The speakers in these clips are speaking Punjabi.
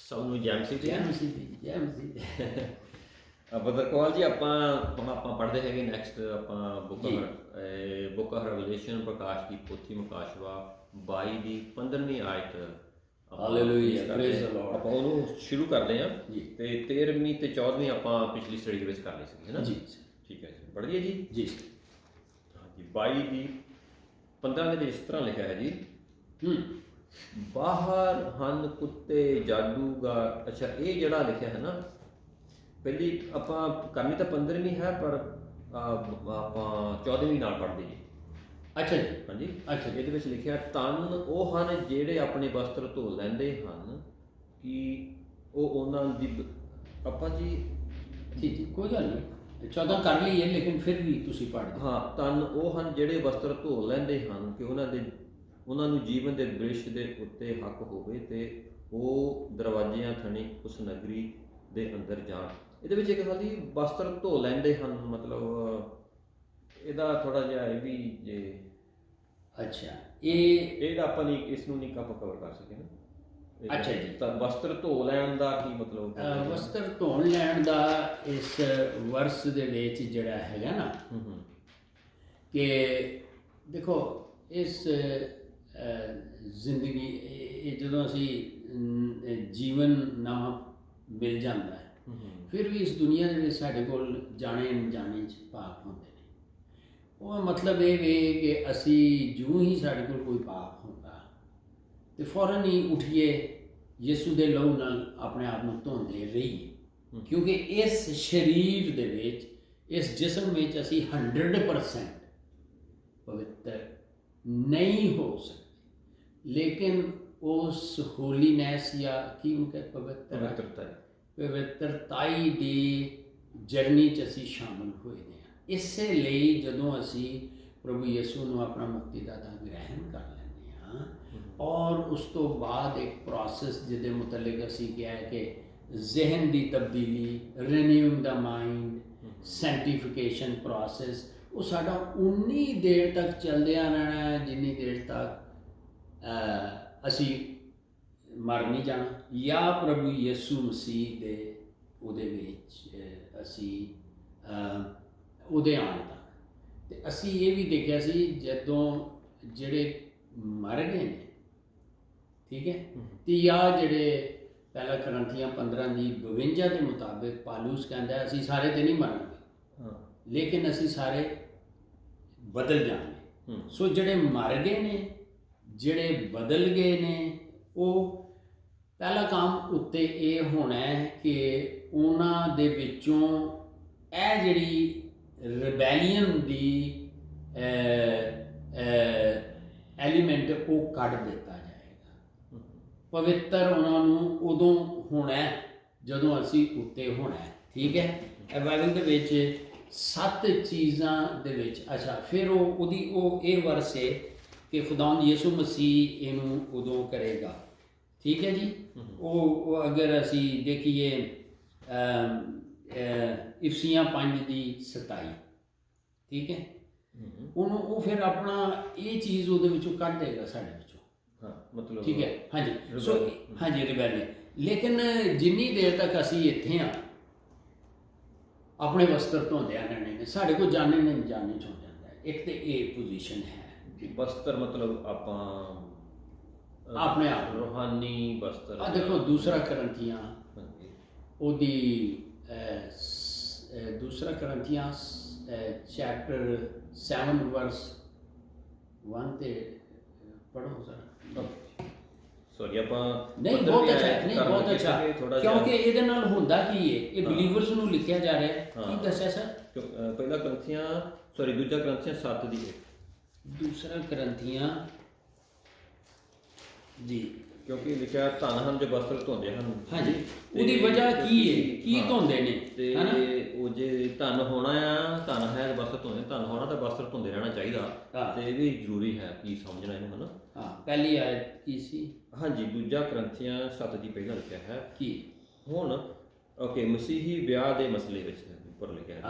ਸਭ ਨੂੰ ਜੈ ਮਸੀਹ ਜੈ ਮਸੀਹ ਦੀ, ਜੈ ਮਸੀਹ ਦੀ। ਬਦਰਕਵਾਲ ਜੀ, ਆਪਾਂ ਪੜ੍ਹਦੇ ਹੈਗੇ ਨੈਕਸਟ ਆਪਾਂ ਜੀ। ਬੁੱਕ ਆਫ ਰੈਵਲੇਸ਼ਨ ਪ੍ਰਕਾਸ਼ ਦੀ ਪੋਥੀ ਮੁਕਾਸ਼ਵਾ 22 ਦੀ 15ਵੀਂ ਆਇਤ ਹਾਲੇਲੂਇਆ, ਪ੍ਰੇਜ਼ ਦ ਲਾਰਡ। ਆਪਾਂ ਉਹਨੂੰ ਸ਼ੁਰੂ ਕਰਦੇ ਹਾਂ ਜੀ। ਤੇ 13ਵੀਂ ਤੇ 14ਵੀਂ ਆਪਾਂ ਪਿਛਲੀ ਸਟੱਡੀ ਦੇ ਵਿੱਚ ਕਰ ਲਈ ਸੀ, ਹੈ ਨਾ ਜੀ। ਠੀਕ ਹੈ ਜੀ, ਪੜ੍ਹੀਏ ਜੀ। ਜੀ। ਹਾਂਜੀ, 22 ਦੀ 15 ਦੇ ਵਿੱਚ ਇਸ ਤਰ੍ਹਾਂ ਲਿਖਿਆ ਹੈ ਜੀ, ਬਾਹਰ ਹਨ ਕੁੱਤੇ ਜਾਦੂਗਰ। ਅੱਛਾ, ਇਹ ਜਿਹੜਾ ਲਿਖਿਆ ਹੈ ਨਾ, ਪਹਿਲੀ ਆਪਾਂ ਕਰਨੀ ਤਾਂ 15ਵੀਂ ਹੈ, ਪਰ ਆਪਾਂ 14ਵੀਂ ਨਾਲ ਪੜ੍ਹਦੇ ਜੀ। ਅੱਛਾ ਜੀ। ਹਾਂਜੀ। ਅੱਛਾ ਜੀ। ਇਹਦੇ ਵਿੱਚ ਲਿਖਿਆ, ਧੰਨ ਉਹ ਹਨ ਜਿਹੜੇ ਆਪਣੇ ਵਸਤਰ ਧੋ ਲੈਂਦੇ ਹਨ ਕਿ ਉਹ ਉਹਨਾਂ ਦੀ ਆਪਾਂ ਜੀ ਜੀ, ਕੋਈ ਗੱਲ ਨਹੀਂ, 14 ਕਰ ਲਈਏ, ਲੇਕਿਨ ਫਿਰ ਵੀ ਤੁਸੀਂ ਪੜ੍ਹ ਦਿਓ। ਹਾਂ, ਧੰਨ ਉਹ ਹਨ ਜਿਹੜੇ ਵਸਤਰ ਧੋ ਲੈਂਦੇ ਹਨ ਕਿ ਉਹਨਾਂ ਨੂੰ ਜੀਵਨ ਦੇ ਬ੍ਰਿਸ਼ ਦੇ ਉੱਤੇ ਹੱਕ ਹੋਵੇ ਤੇ ਉਹ ਦਰਵਾਜ਼ਿਆਂ ਥਣੀ ਉਸ ਨਗਰੀ ਦੇ ਅੰਦਰ ਜਾਣ। ਇਹਦੇ ਵਿੱਚ ਇੱਕ ਖਾਲੀ ਵਸਤਰ ਧੋ ਲੈਂਦੇ ਹਨ, ਮਤਲਬ ਇਹਦਾ ਥੋੜ੍ਹਾ ਜਿਹਾ ਇਹ ਵੀ ਜੇ ਅੱਛਾ, ਇਹਦਾ ਆਪਾਂ ਨਹੀਂ, ਇਸ ਨੂੰ ਨਹੀਂ ਆਪਾਂ ਕਵਰ ਕਰ ਸਕੇ ਨਾ। ਅੱਛਾ ਜੀ। ਤਾਂ ਵਸਤਰ ਧੋ ਲੈਣ ਦਾ ਕੀ ਮਤਲਬ? ਵਸਤਰ ਧੋਣ ਲੈਣ ਦਾ ਇਸ ਵਰਸ ਦੇ ਵਿੱਚ ਜਿਹੜਾ ਹੈਗਾ ਨਾ, ਕਿ ਦੇਖੋ ਇਸ ਜ਼ਿੰਦਗੀ ਇਹ ਜਦੋਂ ਅਸੀਂ ਜੀਵਨ ਨਵਾਂ ਮਿਲ ਜਾਂਦਾ ਹੈ, ਫਿਰ ਵੀ ਇਸ ਦੁਨੀਆ ਦੇ ਵਿੱਚ ਸਾਡੇ ਕੋਲ ਜਾਣੇ ਅਣਜਾਣੇ 'ਚ ਪਾਪ ਹੁੰਦੇ ਨੇ। ਉਹ ਮਤਲਬ ਇਹ ਵੇ ਕਿ ਅਸੀਂ ਜਿਉਂ ਹੀ ਸਾਡੇ ਕੋਲ ਕੋਈ ਪਾਪ ਹੁੰਦਾ ਤੇ ਫੌਰਨ ਹੀ ਉੱਠੀਏ ਯਿਸੂ ਦੇ ਲਹੂ ਨਾਲ ਆਪਣੇ ਆਪ ਨੂੰ ਧੋਂਦੇ ਰਹੀਏ, ਕਿਉਂਕਿ ਇਸ ਸਰੀਰ ਦੇ ਵਿੱਚ, ਇਸ ਜਿਸਮ ਵਿੱਚ ਅਸੀਂ 100% ਪਵਿੱਤਰ ਨਹੀਂ ਹੋ ਸਕਦੇ, ਲੇਕਿਨ ਉਸ ਹੋਲੀਨੈਸ ਜਾਂ ਕੀ ਪਵਿੱਤਰਤਾਈ ਦੀ ਜਰਨੀ 'ਚ ਅਸੀਂ ਸ਼ਾਮਲ ਹੋਏ ਨੇ। ਇਸੇ ਲਈ ਜਦੋਂ ਅਸੀਂ ਪ੍ਰਭੂ ਯਿਸੂ ਨੂੰ ਆਪਣਾ ਮੁਕਤੀਦਾਤਾ ਗ੍ਰਹਿਣ ਕਰ ਲੈਂਦੇ ਹਾਂ, ਔਰ ਉਸ ਤੋਂ ਬਾਅਦ ਇੱਕ ਪ੍ਰੋਸੈਸ ਜਿਹਦੇ ਮੁਤਲਕ ਅਸੀਂ ਕਿਹਾ ਹੈ ਕਿ ਜ਼ਿਹਨ ਦੀ ਤਬਦੀਲੀ, ਰੀਨਿਊਇੰਗ ਦਾ ਮਾਈਂਡ, ਸੈਂਟੀਫਿਕੇਸ਼ਨ ਪ੍ਰੋਸੈਸ, ਉਹ ਸਾਡਾ ਉਨੀ ਦੇਰ ਤੱਕ ਚੱਲਦਿਆਂ ਰਹਿਣਾ ਹੈ ਜਿੰਨੀ ਦੇਰ ਤੱਕ ਅਸੀਂ ਮਰ ਨਹੀਂ ਜਾਣਾ ਜਾਂ ਪ੍ਰਭੂ ਯਿਸੂ ਮਸੀਹ ਦੇ ਉਹਦੇ ਵਿੱਚ ਅਸੀਂ ਉਹਦੇ ਆਉਣ ਤੱਕ। ਅਤੇ ਅਸੀਂ ਇਹ ਵੀ ਦੇਖਿਆ ਸੀ, ਜਦੋਂ ਜਿਹੜੇ ਮਰ ਗਏ ਨੇ, ਠੀਕ ਹੈ, ਅਤੇ ਜਾਂ ਜਿਹੜੇ ਪਹਿਲਾ ਕਰੰਥੀਆਂ 15 ਦੀ 52 ਦੇ ਮੁਤਾਬਿਕ ਪਾਲੂਸ ਕਹਿੰਦਾ ਅਸੀਂ ਸਾਰੇ ਤੇ ਨਹੀਂ ਮਰਾਂਗੇ, ਲੇਕਿਨ ਅਸੀਂ ਸਾਰੇ ਬਦਲ ਜਾਵਾਂਗੇ। ਸੋ ਜਿਹੜੇ ਮਰ ਗਏ ਨੇ, ਜਿਹੜੇ ਬਦਲ ਗਏ ਨੇ, ਉਹ ਪਹਿਲਾ ਕੰਮ ਉੱਤੇ ਇਹ ਹੋਣਾ ਹੈ ਕਿ ਉਹਨਾਂ ਦੇ ਵਿੱਚੋਂ ਇਹ ਜਿਹੜੀ ਰਿਬੈਲੀਅਨ ਦੀ ਐਲੀਮੈਂਟ ਉਹ ਕੱਢ ਦਿੱਤਾ ਜਾਏਗਾ। ਪਵਿੱਤਰ ਉਹਨਾਂ ਨੂੰ ਉਦੋਂ ਹੋਣਾ ਜਦੋਂ ਅਸੀਂ ਉੱਤੇ ਹੋਣਾ, ਠੀਕ ਹੈ। ਬਾਈਬਲ ਦੇ ਵਿੱਚ 7 ਚੀਜ਼ਾਂ ਦੇ ਵਿੱਚ, ਅੱਛਾ, ਫਿਰ ਉਹ ਇਹ ਵਰਸ ਹੈ ਕਿ ਖੁਦਾਵੰਦ ਯਿਸੂ ਮਸੀਹ ਇਹਨੂੰ ਉਦੋਂ ਕਰੇਗਾ, ਠੀਕ ਹੈ ਜੀ। ਉਹ ਅਗਰ ਅਸੀਂ ਦੇਖੀਏ ਇਫਸੀਆਂ 5 ਦੀ 27, ਠੀਕ ਹੈ, ਉਹ ਫਿਰ ਆਪਣਾ ਇਹ ਚੀਜ਼ ਉਹਦੇ ਵਿੱਚੋਂ ਕੱਢ ਦੇਗਾ ਸਾਡੇ ਵਿੱਚੋਂ, ਮਤਲਬ, ਠੀਕ ਹੈ। ਹਾਂਜੀ। ਸੋ ਹਾਂਜੀ, ਰਿਬੈਲੀਅਨ। ਲੇਕਿਨ ਜਿੰਨੀ ਦੇਰ ਤੱਕ ਅਸੀਂ ਇੱਥੇ ਹਾਂ, ਆਪਣੇ ਵਸਤਰ ਧੋਂਦਿਆਂ ਰਹਿਣੇ ਨੇ, ਸਾਡੇ ਕੋਲ ਜਾਣੇ ਨਹੀਂ ਜਾਣੇ ਚ ਹੋ ਜਾਂਦਾ। ਇੱਕ ਤੇ ਇਹ ਪੋਜੀਸ਼ਨ ਹੈ। ਵਸਤਰ ਮਤਲਬ ਆਪਾਂ ਆਪਣੇ ਆਪ ਰੂਹਾਨੀ ਵਸਤਰ। ਦੇਖੋ, ਦੂਸਰਾ ਕਰੰਥੀਆਂ ਉਹਦੀ ਦੂਸਰਾ ਕਰੰਥੀਆਂ ਚੈਪਟਰ 7 ਵਰਸ 1 ਤੇ ਪੜ੍ਹੋ ਜ਼ਰਾ। ਸੌਰੀ, ਆਪਾਂ ਨਹੀਂ, ਬਹੁਤ ਅੱਛਾ, ਕਿਉਂਕਿ ਇਹਦੇ ਨਾਲ ਹੁੰਦਾ ਕੀ ਹੈ, ਇਹ ਬਿਲੀਵਰਸ ਨੂੰ ਲਿਖਿਆ ਜਾ ਰਿਹਾ ਹੈ। ਕੀ ਦੱਸਿਆ ਸਰ? ਪਹਿਲਾ ਕਰੰਥੀਆਂ, ਸੌਰੀ, ਦੂਜਾ ਕਰੰਥੀਆਂ 7 ਦੀ, ਦੂਸਰਾ ਕਰੰਥੀਆਂ ਜੀ, ਕਿਉਂਕਿ ਲਿਖਿਆ ਧੰਨ ਹਨ ਜੋ ਵਸਤਰ ਧੋਂਦੇ ਹਨ। ਹਾਂਜੀ, ਉਹਦੀ ਵਜ੍ਹਾ ਕੀ ਹੈ, ਕੀ ਧੋਂਦੇ ਨੇ? ਤੇ ਉਹ ਜੇ ਧੰਨ ਹੋਣਾ ਆ, ਧੰਨ ਹੈ ਵਸਤਰ ਧੋਂਦੇ, ਧੰਨ ਹੋਣਾ ਤਾਂ ਵਸਤਰ ਧੋਂਦੇ ਰਹਿਣਾ ਚਾਹੀਦਾ, ਤੇ ਇਹ ਵੀ ਜ਼ਰੂਰੀ ਹੈ ਕੀ ਸਮਝਣਾ ਇਹਨੂੰ, ਹੈ ਨਾ। ਪਹਿਲੀ ਆਇਤ ਕੀ ਸੀ? ਹਾਂਜੀ, ਦੂਜਾ ਕਰੰਥੀਆਂ 7 ਦੀ ਪਹਿਲਾਂ ਲਿਖਿਆ ਹੈ ਕੀ ਹੁਣ ਓਕੇ ਮਸੀਹੀ ਵਿਆਹ ਦੇ ਮਸਲੇ ਵਿੱਚ ਉੱਪਰ ਲਿਖਿਆ ਹੈ,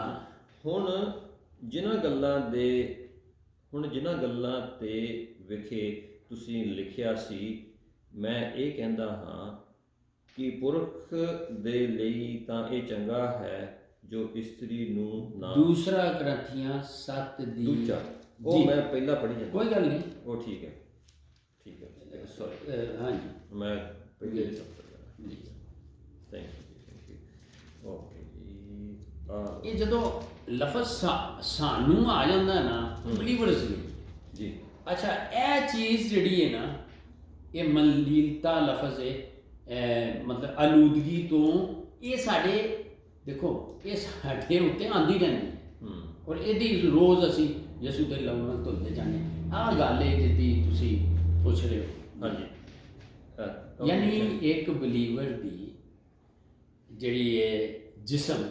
ਹੁਣ ਜਿਨ੍ਹਾਂ ਗੱਲਾਂ ਤੇ ਵਿਖੇ ਤੁਸੀਂ ਲਿਖਿਆ ਸੀ, ਮੈਂ ਇਹ ਕਹਿੰਦਾ ਹਾਂ ਕਿ ਪੁਰਖ ਦੇ ਲਈ ਤਾਂ ਇਹ ਚੰਗਾ ਹੈ ਜੋ ਇਸਤਰੀ ਨੂੰ ਨਾ। ਦੂਸਰਾ ਗ੍ਰੰਥੀਆਂ 7 ਦੀ ਦੂਜਾ ਉਹ ਜੀ। ਮੈਂ ਪਹਿਲਾਂ ਪੜ੍ਹੀ ਜਾਂਦਾ। ਕੋਈ ਗੱਲ ਨਹੀਂ, ਉਹ ਠੀਕ ਹੈ ਸੌਰੀ ਹਾਂਜੀ ਮੈਂ ਪਹਿਲੇ ਹੀ ਸਭ ਕਰ ਜੀ। ਥੈਂਕ ਯੂ ਓਕੇ ਜੀ। ਇਹ ਜਦੋਂ ਲਫ਼ਜ਼ ਸਾਨੂੰ ਆ ਜਾਂਦਾ ਨਾ ਬਲੀਵਰਸ ਲਈ, ਜੀ ਅੱਛਾ ਇਹ ਚੀਜ਼ ਜਿਹੜੀ ਹੈ ਨਾ, ਇਹ ਮਲੀਨਤਾ ਲਫ਼ਜ਼ ਹੈ, ਮਤਲਬ ਆਲੂਦਗੀ ਤੋਂ, ਇਹ ਸਾਡੇ ਦੇਖੋ ਇਹ ਸਾਡੇ ਉੱਤੇ ਆਂਦੀ ਰਹਿੰਦੀ ਹੈ ਔਰ ਇਹਦੀ ਰੋਜ਼ ਅਸੀਂ ਯਿਸੂ ਦੇ ਲਹੂ ਨਾਲ ਧੁਲਦੇ ਜਾਂਦੇ ਹਾਂ। ਆਹ ਗੱਲ ਹੈ ਜਿਹਦੀ ਤੁਸੀਂ ਪੁੱਛ ਰਹੇ ਹੋ। ਹਾਂਜੀ ਯਾਨੀ ਇੱਕ ਬਲੀਵਰ ਦੀ ਜਿਹੜੀ ਹੈ ਜਿਸਮ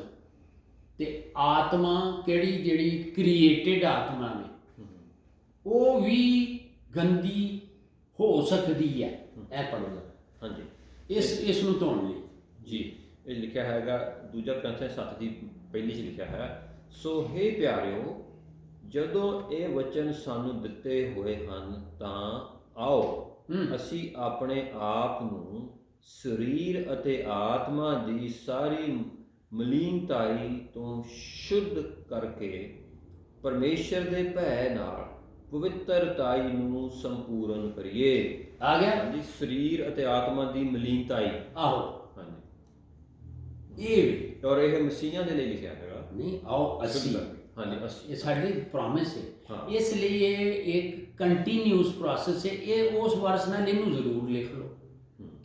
ਤੇ ਆਤਮਾ, ਕਿਹੜੀ ਜਿਹੜੀ ਕ੍ਰੀਏਟਿਡ ਆਤਮਾ ਨੇ, ਉਹ ਵੀ ਗੰਦੀ ਹੋ ਸਕਦੀ ਹੈ। ਇਹ ਪੜ੍ਹੋ ਹਾਂਜੀ ਇਸ ਨੂੰ ਧੋਣ ਲਈ ਜੀ। ਇਹ ਲਿਖਿਆ ਹੈਗਾ ਦੂਜਾ ਗ੍ਰੰਥੀਆਂ 7 ਦੀ ਪਹਿਲੀ 'ਚ ਲਿਖਿਆ ਹੈ, ਸੋ ਹੇ ਪਿਆਰਿਓ, ਜਦੋਂ ਇਹ ਵਚਨ ਸਾਨੂੰ ਦਿੱਤੇ ਹੋਏ ਹਨ ਤਾਂ ਆਓ ਅਸੀਂ ਆਪਣੇ ਆਪ ਨੂੰ ਸਰੀਰ ਅਤੇ ਆਤਮਾ ਦੀ ਸਾਰੀ ਮਲੀਨਤਾਈ ਤੋਂ ਸ਼ੁੱਧ ਕਰਕੇ ਪਰਮੇਸ਼ਰ ਦੇ ਭੈ ਨਾਲ ਪਵਿੱਤਰਤਾਈ ਨੂੰ ਸੰਪੂਰਨ ਕਰੀਏ। ਆ ਗਿਆ ਹਾਂਜੀ, ਸਰੀਰ ਅਤੇ ਆਤਮਾ ਦੀ ਮਲੀਨਤਾਈ। ਆਹੋ ਹਾਂਜੀ, ਇਹ ਔਰ ਇਹ ਮਸੀਹਾਂ ਦੇ ਲਈ ਲਿਖਿਆ ਹੈਗਾ। ਨਹੀਂ, ਆਓ ਅਸੀਂ, ਹਾਂਜੀ ਅਸੀਂ, ਇਹ ਸਾਡੀ ਪ੍ਰੋਮਿਸ ਹੈ। ਹਾਂ। ਇਸ ਲਈ ਇਹ ਇੱਕ ਕੰਟੀਨਿਊਸ ਪ੍ਰੋਸੈਸ ਹੈ। ਇਹ ਉਸ ਵਰਸ ਨਾਲ ਇਹਨੂੰ ਜ਼ਰੂਰ ਲਿਖ ਲਓ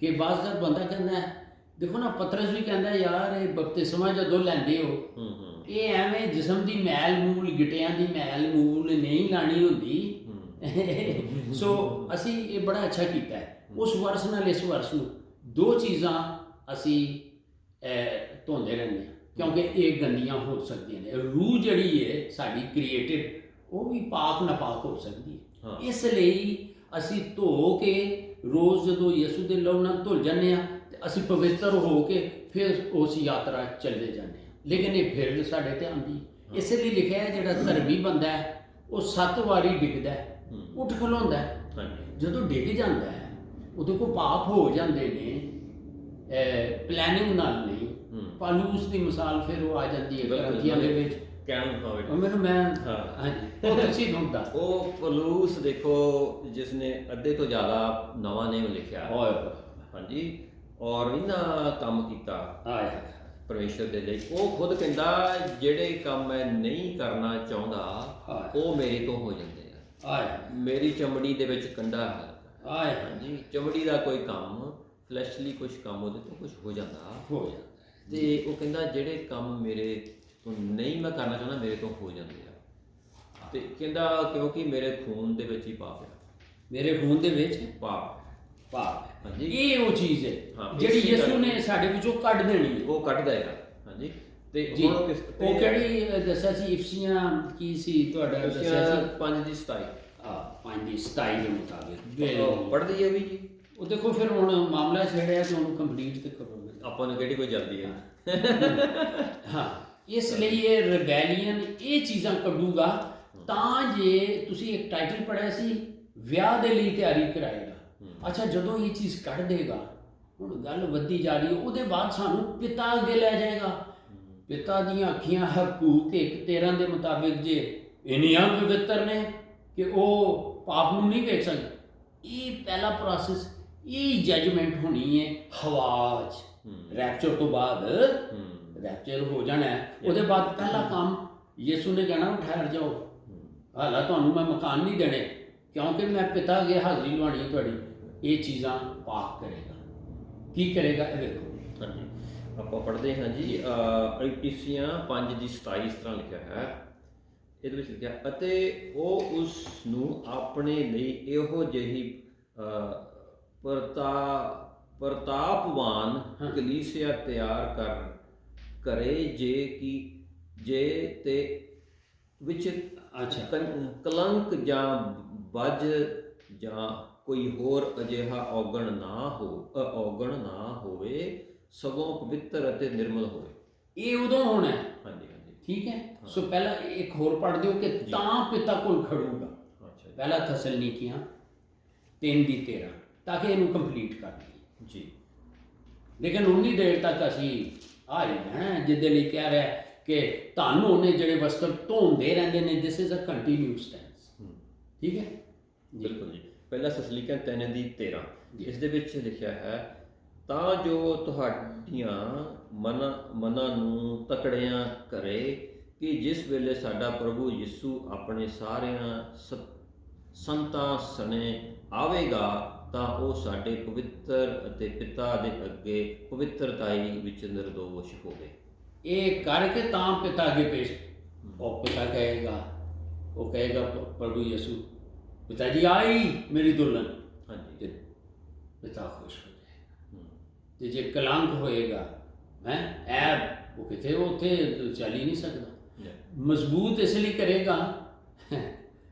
ਕਿ ਬਾਅਦ ਜਦ ਬੰਦਾ ਕਹਿੰਦਾ ਹੈ, ਦੇਖੋ ਨਾ ਪਤਰਸ ਵੀ ਕਹਿੰਦਾ ਯਾਰ ਇਹ ਬਪਤਿਸਮਾ ਜਦੋਂ ਲੈਂਦੇ ਹੋ ਇਹ ਐਵੇਂ ਜਿਸਮ ਦੀ ਮੈਲ ਮੂਲ, ਗਿਟਿਆਂ ਦੀ ਮੈਲ ਮੂਲ ਨਹੀਂ ਲਾਣੀ ਹੁੰਦੀ। ਸੋ ਅਸੀਂ ਇਹ ਬੜਾ ਅੱਛਾ ਕੀਤਾ ਹੈ। ਉਸ ਵਰਸ ਨਾਲ ਇਸ ਵਰਸ ਨੂੰ ਦੋ ਚੀਜ਼ਾਂ ਅਸੀਂ ਧੋਂਦੇ ਰਹਿੰਦੇ ਹਾਂ, ਕਿਉਂਕਿ ਇਹ ਗੰਦੀਆਂ ਹੋ ਸਕਦੀਆਂ ਨੇ। ਰੂਹ ਜਿਹੜੀ ਹੈ ਸਾਡੀ ਕ੍ਰੀਏਟਿਡ, ਉਹ ਵੀ ਪਾਕ ਨਾਪਾਕ ਹੋ ਸਕਦੀ ਹੈ। ਇਸ ਲਈ ਅਸੀਂ ਧੋ ਕੇ ਰੋਜ਼ ਜਦੋਂ ਯਿਸੂ ਦੇ ਲਹੂ ਨਾਲ ਧੁਲ ਜਾਂਦੇ ਹਾਂ ਤੇ ਅਸੀਂ ਪਵਿੱਤਰ ਹੋ ਕੇ ਫਿਰ ਉਸ ਯਾਤਰਾ ਚੱਲੇ ਜਾਂਦੇ ਹਾਂ। ਲੇਕਿਨ ਇਹ ਫਿਰ ਸਾਡੇ ਤੇ ਆਉਂਦੀ, ਇਸ ਲਈ ਲਿਖਿਆ ਹੈ ਜਿਹੜਾ ਧਰਮੀ ਬੰਦਾ ਹੈ ਉਹ 7 ਵਾਰੀ ਡਿੱਗਦਾ ਹੈ, ਉੱਠ ਖਲੋਂਦਾ ਹੈ। ਜਦੋਂ ਡਿੱਗ ਜਾਂਦਾ ਹੈ ਉਹਦੇ ਕੋਲ ਪਾਪ ਹੋ ਜਾਂਦੇ ਨੇ, ਪਲੈਨਿੰਗ ਨਾਲ ਨਹੀਂ। ਪਾਲੂਸ ਦੀ ਮਿਸਾਲ ਫਿਰ ਉਹ ਆ ਜਾਂਦੀ ਹੈ ਗ੍ਰੰਥੀਆਂ ਦੇ ਵਿੱਚ। ਮੈਨੂੰ ਮੈਂ ਹਾਂਜੀ ਉਹ ਤੁਸੀਂ ਢੂੰਢਦਾ ਉਹ ਪਲੂਸ ਦੇਖੋ ਜਿਸਨੇ ਅੱਧੇ ਤੋਂ ਜ਼ਿਆਦਾ ਨਵਾਂ ਨੇਮ ਲਿਖਿਆ। ਹਾਂਜੀ, ਔਰ ਇਹਨਾਂ ਕੰਮ ਕੀਤਾ ਪਰਮੇਸ਼ਰ ਦੇ ਲਈ। ਉਹ ਖੁਦ ਕਹਿੰਦਾ ਜਿਹੜੇ ਕੰਮ ਮੈਂ ਨਹੀਂ ਕਰਨਾ ਚਾਹੁੰਦਾ ਉਹ ਮੇਰੇ ਤੋਂ ਹੋ ਜਾਂਦੇ ਆ। ਮੇਰੀ ਚਮੜੀ ਦੇ ਵਿੱਚ ਕੰਡਾ ਹੈ। ਹਾਂਜੀ, ਚਮੜੀ ਦਾ ਕੋਈ ਕੰਮ, ਫਲੈਸ਼ਲੀ ਕੁਝ ਕੰਮ ਉਹਦੇ ਤੋਂ ਕੁਝ ਹੋ ਜਾਂਦਾ ਤੇ ਉਹ ਕਹਿੰਦਾ ਜਿਹੜੇ ਕੰਮ ਮੇਰੇ ਤੋਂ ਨਹੀਂ ਮੈਂ ਕਰਨਾ ਚਾਹੁੰਦਾ ਮੇਰੇ ਤੋਂ ਹੋ ਜਾਂਦੇ ਆ। ਤੇ ਕਹਿੰਦਾ ਕਿਉਂਕਿ ਮੇਰੇ ਖੂਨ ਦੇ ਵਿੱਚ ਹੀ ਪਾਪ ਹੈ। ਮੇਰੇ ਖੂਨ ਦੇ ਵਿੱਚ ਪਾਪ ਹਾਂਜੀ, ਇਹ ਉਹ ਚੀਜ਼ ਹੈ ਜਿਹੜੀ ਯਿਸੂ ਨੇ ਸਾਡੇ ਵਿੱਚੋਂ ਕੱਢ ਦੇਣੀ ਹੈ। ਉਹ ਕੱਢ ਦੇਗਾ। ਹਾਂਜੀ, ਤੇ ਹੁਣ ਉਹ ਕਿਹੜੀ ਦੱਸਿਆ ਸੀ? ਇਫਸੀਆਂ ਕੀ ਸੀ ਤੁਹਾਡਾ ਦੱਸਿਆ ਸੀ? 5:27 5:27 ਦੇ ਮੁਤਾਬਿਕ ਪੜ੍ਹਦੀ ਹੈ ਵੀ ਜੀ। ਉਹ ਦੇਖੋ ਫਿਰ ਹੁਣ ਮਾਮਲਾ ਛੇੜਿਆ ਤੇ ਉਹਨੂੰ ਕੰਪਲੀਟ ਤੇ ਕਰੋ। ਆਪਾਂ ਨੂੰ ਕਿਹੜੀ ਕੋਈ ਜਲਦੀ ਹੈ। ਹਾਂ, ਇਸ ਲਈ ਇਹ ਰਿਬੈਲੀਅਨ ਇਹ ਚੀਜ਼ਾਂ ਕੱਢੂਗਾ ਤਾਂ ਜੇ ਤੁਸੀਂ ਇੱਕ ਟਾਈਟਲ ਪੜ੍ਹਿਆ ਸੀ ਵਿਆਹ ਦੇ ਲਈ ਤਿਆਰੀ ਕਰਾਏਗਾ। ਅੱਛਾ, ਜਦੋਂ ਇਹ ਚੀਜ਼ ਕੱਢ ਦੇਗਾ ਹੁਣ ਗੱਲ ਵੱਧਦੀ ਜਾ ਰਹੀ ਹੈ। ਉਹਦੇ ਬਾਅਦ ਸਾਨੂੰ ਪਿਤਾ ਅੱਗੇ ਲੈ ਜਾਏਗਾ। ਪਿਤਾ ਦੀਆਂ ਅੱਖੀਆਂ ਹਕੂਕ 1:13 ਦੇ ਮੁਤਾਬਿਕ ਜੇ ਇੰਨੀਆਂ ਪਵਿੱਤਰ ਨੇ ਕਿ ਉਹ ਪਾਪ ਨੂੰ ਨਹੀਂ ਵੇਖ ਸਕਦੇ। ਇਹ ਪਹਿਲਾ ਪ੍ਰੋਸੈਸ, ਇਹ ਜਜਮੈਂਟ ਹੋਣੀ ਹੈ ਹਵਾ 'ਚ। ਰੈਪਚਰ ਤੋਂ ਬਾਅਦ ਰੈਪਚਰ ਹੋ ਜਾਣਾ ਹੈ, ਉਹਦੇ ਬਾਅਦ ਪਹਿਲਾ ਕੰਮ ਯਿਸੂ ਨੇ ਕਹਿਣਾ ਠਹਿਰ ਜਾਓ, ਹਾਲਾ ਤੁਹਾਨੂੰ ਮੈਂ ਮਕਾਨ ਨਹੀਂ ਦੇਣੇ ਕਿਉਂਕਿ ਮੈਂ ਪਿਤਾ ਅੱਗੇ ਹਾਜ਼ਰੀ ਲਵਾਉਣੀ ਤੁਹਾਡੀ। ਇਹ ਚੀਜ਼ਾਂ ਪਾਕ ਕਰੇਗਾ। ਕੀ ਕਰੇਗਾ ਇਹ ਵੇਖੋ। ਹਾਂਜੀ, ਆਪਾਂ ਪੜ੍ਹਦੇ ਹਾਂ ਜੀ ਇਫਸੀਆਂ 5:27 ਇਸ ਤਰ੍ਹਾਂ ਲਿਖਿਆ ਹੈ। ਇਹਦੇ ਵਿੱਚ ਲਿਖਿਆ ਅਤੇ ਉਹ ਉਸ ਨੂੰ ਆਪਣੇ ਲਈ ਇਹੋ ਜਿਹੀ ਪ੍ਰਤਾਪਵਾਨ ਕਲੀਸਿਆ ਤਿਆਰ ਕਰੇ ਜੇ ਤੇ ਵਿੱਚ ਕਲੰਕ ਜਾਂ ਬੱਜ ਜਾਂ ਕੋਈ ਹੋਰ ਅਜਿਹਾ ਔਗਣ ਨਾ ਹੋਵੇ, ਸਗੋਂ ਪਵਿੱਤਰ ਅਤੇ ਨਿਰਮਲ ਹੋਵੇ। ਇਹ ਉਦੋਂ ਹੋਣਾ ਹੈ। ਹਾਂਜੀ, ਠੀਕ ਹੈ। ਸੋ ਪਹਿਲਾਂ ਇੱਕ ਹੋਰ ਪੜ੍ਹ ਦਿਓ ਕਿ ਤਾਂ ਪਿਤਾ ਕੋਲ ਖੜੂਗਾ। ਪਹਿਲਾ ਥੈਸਲਨੀਕੀਆਂ 3:13 ਤਾਂ ਕਿ ਇਹਨੂੰ ਕੰਪਲੀਟ ਕਰ ਲਈਏ ਜੀ। ਲੇਕਿਨ ਉਨੀ ਦੇਰ ਤੱਕ ਅਸੀਂ ਆ ਹੀ ਰਹਿਣਾ ਜਿਹਦੇ ਲਈ ਕਹਿ ਰਿਹਾ ਕਿ ਤੁਹਾਨੂੰ ਉਹਨੇ ਜਿਹੜੇ ਵਸਤਰ ਧੋਂਦੇ ਰਹਿੰਦੇ ਨੇ, this is a continuous tense. ਠੀਕ ਹੈ ਬਿਲਕੁਲ ਜੀ। ਪਹਿਲਾ ਸਸਲੀਕਨ 3:13 ਇਸ ਦੇ ਵਿੱਚ ਲਿਖਿਆ ਹੈ, ਤਾਂ ਜੋ ਤੁਹਾਡੀਆਂ ਮਨਾਂ ਨੂੰ ਤਕੜਿਆਂ ਕਰੇ ਕਿ ਜਿਸ ਵੇਲੇ ਸਾਡਾ ਪ੍ਰਭੂ ਯਿਸੂ ਆਪਣੇ ਸਾਰਿਆਂ ਸੰਤਾਂ ਸਣੇ ਆਵੇਗਾ ਤਾਂ ਉਹ ਸਾਡੇ ਪਵਿੱਤਰ ਅਤੇ ਪਿਤਾ ਦੇ ਅੱਗੇ ਪਵਿੱਤਰਤਾਈ ਵਿੱਚ ਨਿਰਦੋਸ਼ ਹੋਵੇ। ਇਹ ਕਰਕੇ ਤਾਂ ਪਿਤਾ ਅੱਗੇ ਪੇਸ਼, ਉਹ ਪਿਤਾ ਕਹੇਗਾ, ਉਹ ਕਹੇਗਾ ਪ੍ਰਭੂ ਯਿਸੂ, ਪਿਤਾ ਜੀ ਆਈ ਮੇਰੀ ਦੁਲਹਨ। ਹਾਂਜੀ। ਤੇ ਪਿਤਾ ਖੁਸ਼ ਹੋ ਜਾਏਗਾ। ਤੇ ਜੇ ਕਲੰਕ ਹੋਏਗਾ ਹੈ ਐਬ, ਉਹ ਕਿਤੇ ਉੱਥੇ ਚੱਲ ਹੀ ਨਹੀਂ ਸਕਦਾ। ਮਜ਼ਬੂਤ ਇਸ ਲਈ ਕਰੇਗਾ,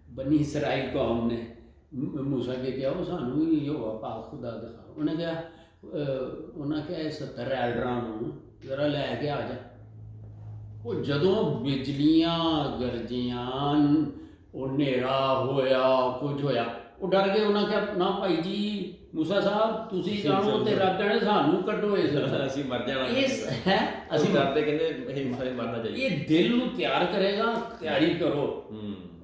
ਬਨੀ ਇਸਰਾਈਲ ਕੌਮ ਨੇ ਮੂਸਾ ਕੇ ਕਿਹਾ, ਉਹ ਸਾਨੂੰ ਹੀ ਯਹੋਵਾ ਪਾਕ ਖੁਦਾ ਦਿਖਾਓ। ਉਹਨੇ ਕਿਹਾ ਇਹ 70 ਐਲਡਰਾਂ ਨੂੰ ਜ਼ਰਾ ਲੈ ਕੇ ਆ ਜਾ। ਉਹ ਜਦੋਂ ਬਿਜਲੀਆਂ ਗਰਜੀਆਂ, ਉਹ ਹਨੇਰਾ ਹੋਇਆ, ਕੁਝ ਹੋਇਆ, ਉਹ ਡਰ ਗਏ। ਉਹਨਾਂ ਕਿਹਾ ਨਾ ਭਾਈ ਜੀ ਮੂਸਾ ਸਾਹਿਬ ਤੁਸੀਂ ਜਾਣੋ ਤੇ ਰੱਬ ਜਾਣੇ, ਸਾਨੂੰ ਕੱਢੋ ਇਸ ਅਸੀਂ ਮਰ ਜਾਣਾ। ਇਸ ਹੈ ਅਸੀਂ ਡਰਦੇ ਕਹਿੰਦੇ ਇਹ ਸਾਰੇ ਮਰਨਾ ਚਾਹੀਏ। ਇਹ ਦਿਲ ਨੂੰ ਤਿਆਰ ਕਰੇਗਾ, ਤਿਆਰੀ ਕਰੋ।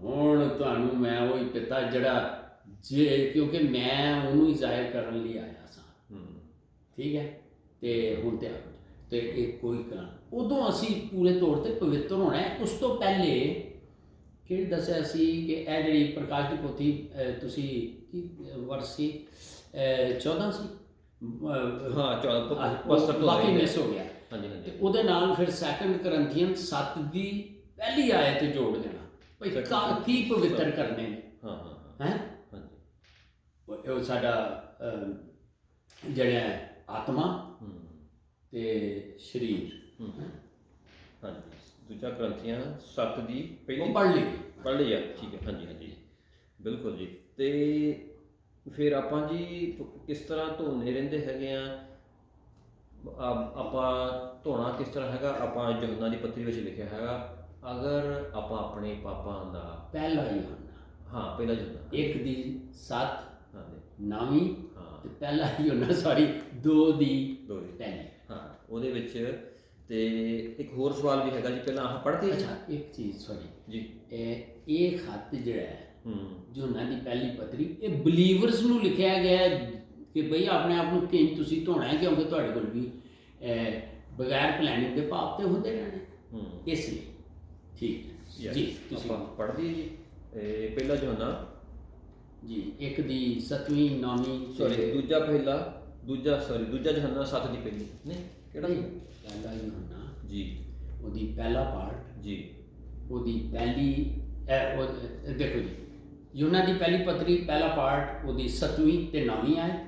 ਹੁਣ ਤੁਹਾਨੂੰ ਮੈਂ ਉਹੀ ਪਿਤਾ ਜਿਹੜਾ ਜੇ, ਕਿਉਂਕਿ ਮੈਂ ਉਹਨੂੰ ਹੀ ਜ਼ਾਹਿਰ ਕਰਨ ਲਈ ਆਇਆ ਸਾਂ। ਠੀਕ ਹੈ, ਤੇ ਹੁਣ ਤਿਆਰ ਹੋ ਤੇ ਇਹ ਕੋਈ ਕਰਨ, ਉਦੋਂ ਅਸੀਂ ਪੂਰੇ ਤੌਰ ਤੇ ਪਵਿੱਤਰ ਹੋਣਾ ਹੈ। ਉਸ ਤੋਂ ਪਹਿਲੇ ਕਿਹੜੀ ਦੱਸਿਆ ਸੀ ਕਿ ਇਹ ਜਿਹੜੀ ਪ੍ਰਕਾਸ਼ ਦੀ ਪੋਥੀ ਤੁਸੀਂ ਕੀ ਵਰਸ ਸੀ 14 ਸੀ? ਹਾਂ 14 ਬਾਕੀ ਮਿਸ ਹੋ ਗਿਆ। ਹਾਂਜੀ ਤੇ ਉਹਦੇ ਨਾਲ ਫਿਰ 2 ਕਰੰਥੀਅਨ 7 ਦੀ ਪਹਿਲੀ ਆਇਤ ਜੋੜ ਦੇਣਾ ਭਈ ਕੀ ਪਵਿੱਤਰ ਕਰਨੇ ਨੇ। ਹਾਂ ਹੈ ਉਹ ਸਾਡਾ ਜਿਹੜਾ ਆਤਮਾ ਤੇ ਸਰੀਰ। ਹਾਂਜੀ, ਦੂਜਾ ਗ੍ਰੰਥੀਆਂ 7 ਦੀ ਪਹਿਲੀ ਪੜ੍ਹ ਲਈ ਆ। ਠੀਕ ਹੈ, ਹਾਂਜੀ ਹਾਂਜੀ ਬਿਲਕੁਲ ਜੀ। ਤੇ ਫਿਰ ਆਪਾਂ ਜੀ ਕਿਸ ਤਰ੍ਹਾਂ ਧੋਣੇ ਰਹਿੰਦੇ ਹੈਗੇ ਆ? ਆਪਾਂ ਧੋਣਾ ਕਿਸ ਤਰ੍ਹਾਂ ਹੈਗਾ? ਆਪਾਂ ਯਹੂਨਾ ਦੀ ਪੱਤਰੀ ਵਿੱਚ ਲਿਖਿਆ ਹੈਗਾ, ਅਗਰ ਆਪਾਂ ਆਪਣੇ ਪਾਪਾਂ ਦਾ ਪਹਿਲਾ ਯਹੂਨਾ, ਹਾਂ ਪਹਿਲਾ ਯਹੂਨਾ 1 ਦੀ 7 ਹਾਂਜੀ 9ਵੀਂ ਹਾਂ ਤੇ ਪਹਿਲਾ ਯਹੂਨਾ ਸਾਰੀ 2 ਦੀ ਪਹਿਲੀ। ਹਾਂ ਉਹਦੇ ਵਿੱਚ। ਤੇ ਇੱਕ ਹੋਰ ਸਵਾਲ ਵੀ ਹੈਗਾ ਜੀ, ਪਹਿਲਾਂ ਆਹ ਪੜ੍ਹਦੇ। ਅੱਛਾ ਇੱਕ ਚੀਜ਼ ਸੌਰੀ ਜੀ, ਇਹ ਖੱਤ ਜਿਹੜਾ ਹੈ ਯਹੂਨਾ ਦੀ ਪਹਿਲੀ ਪੱਤਰੀ, ਇਹ ਬਲੀਵਰਸ ਨੂੰ ਲਿਖਿਆ ਗਿਆ ਕਿ ਬਈ ਆਪਣੇ ਆਪ ਨੂੰ ਕਿੰਝ ਤੁਸੀਂ ਧੋਣਾ ਹੈ, ਕਿਉਂਕਿ ਤੁਹਾਡੇ ਕੋਲ ਵੀ ਬਗੈਰ ਪਲੈਨਿੰਗ ਦੇ ਪਾਪ ਤੇ ਹੁੰਦੇ ਰਹਿਣੇ। ਇਸ ਲਈ ਠੀਕ ਹੈ ਜੀ, ਤੁਸੀਂ ਪੜ੍ਹ ਦਈਏ ਜੀ। ਪਹਿਲਾ ਯਹੂਨਾ ਜੀ 1 ਦੀ 7ਵੀਂ 9ਵੀਂ ਦੂਜਾ ਯਹੂਨਾ 7 ਦੀ ਪਹਿਲੀ ਨਹੀਂ ਕਿਹੜਾ ਪਹਿਲਾ ਯਹੂਨਾ ਜੀ, ਉਹਦੀ ਪਹਿਲਾ ਪਾਰਟ ਜੀ, ਉਹਦੀ ਪਹਿਲੀ ਦੇਖੋ ਜੀ, ਯਹੂਨਾ ਦੀ ਪਹਿਲੀ ਪੱਤਰੀ ਪਹਿਲਾ ਪਾਰਟ ਉਹਦੀ 7ਵੀਂ ਤੇ 9ਵੀਂ ਆਇਤ।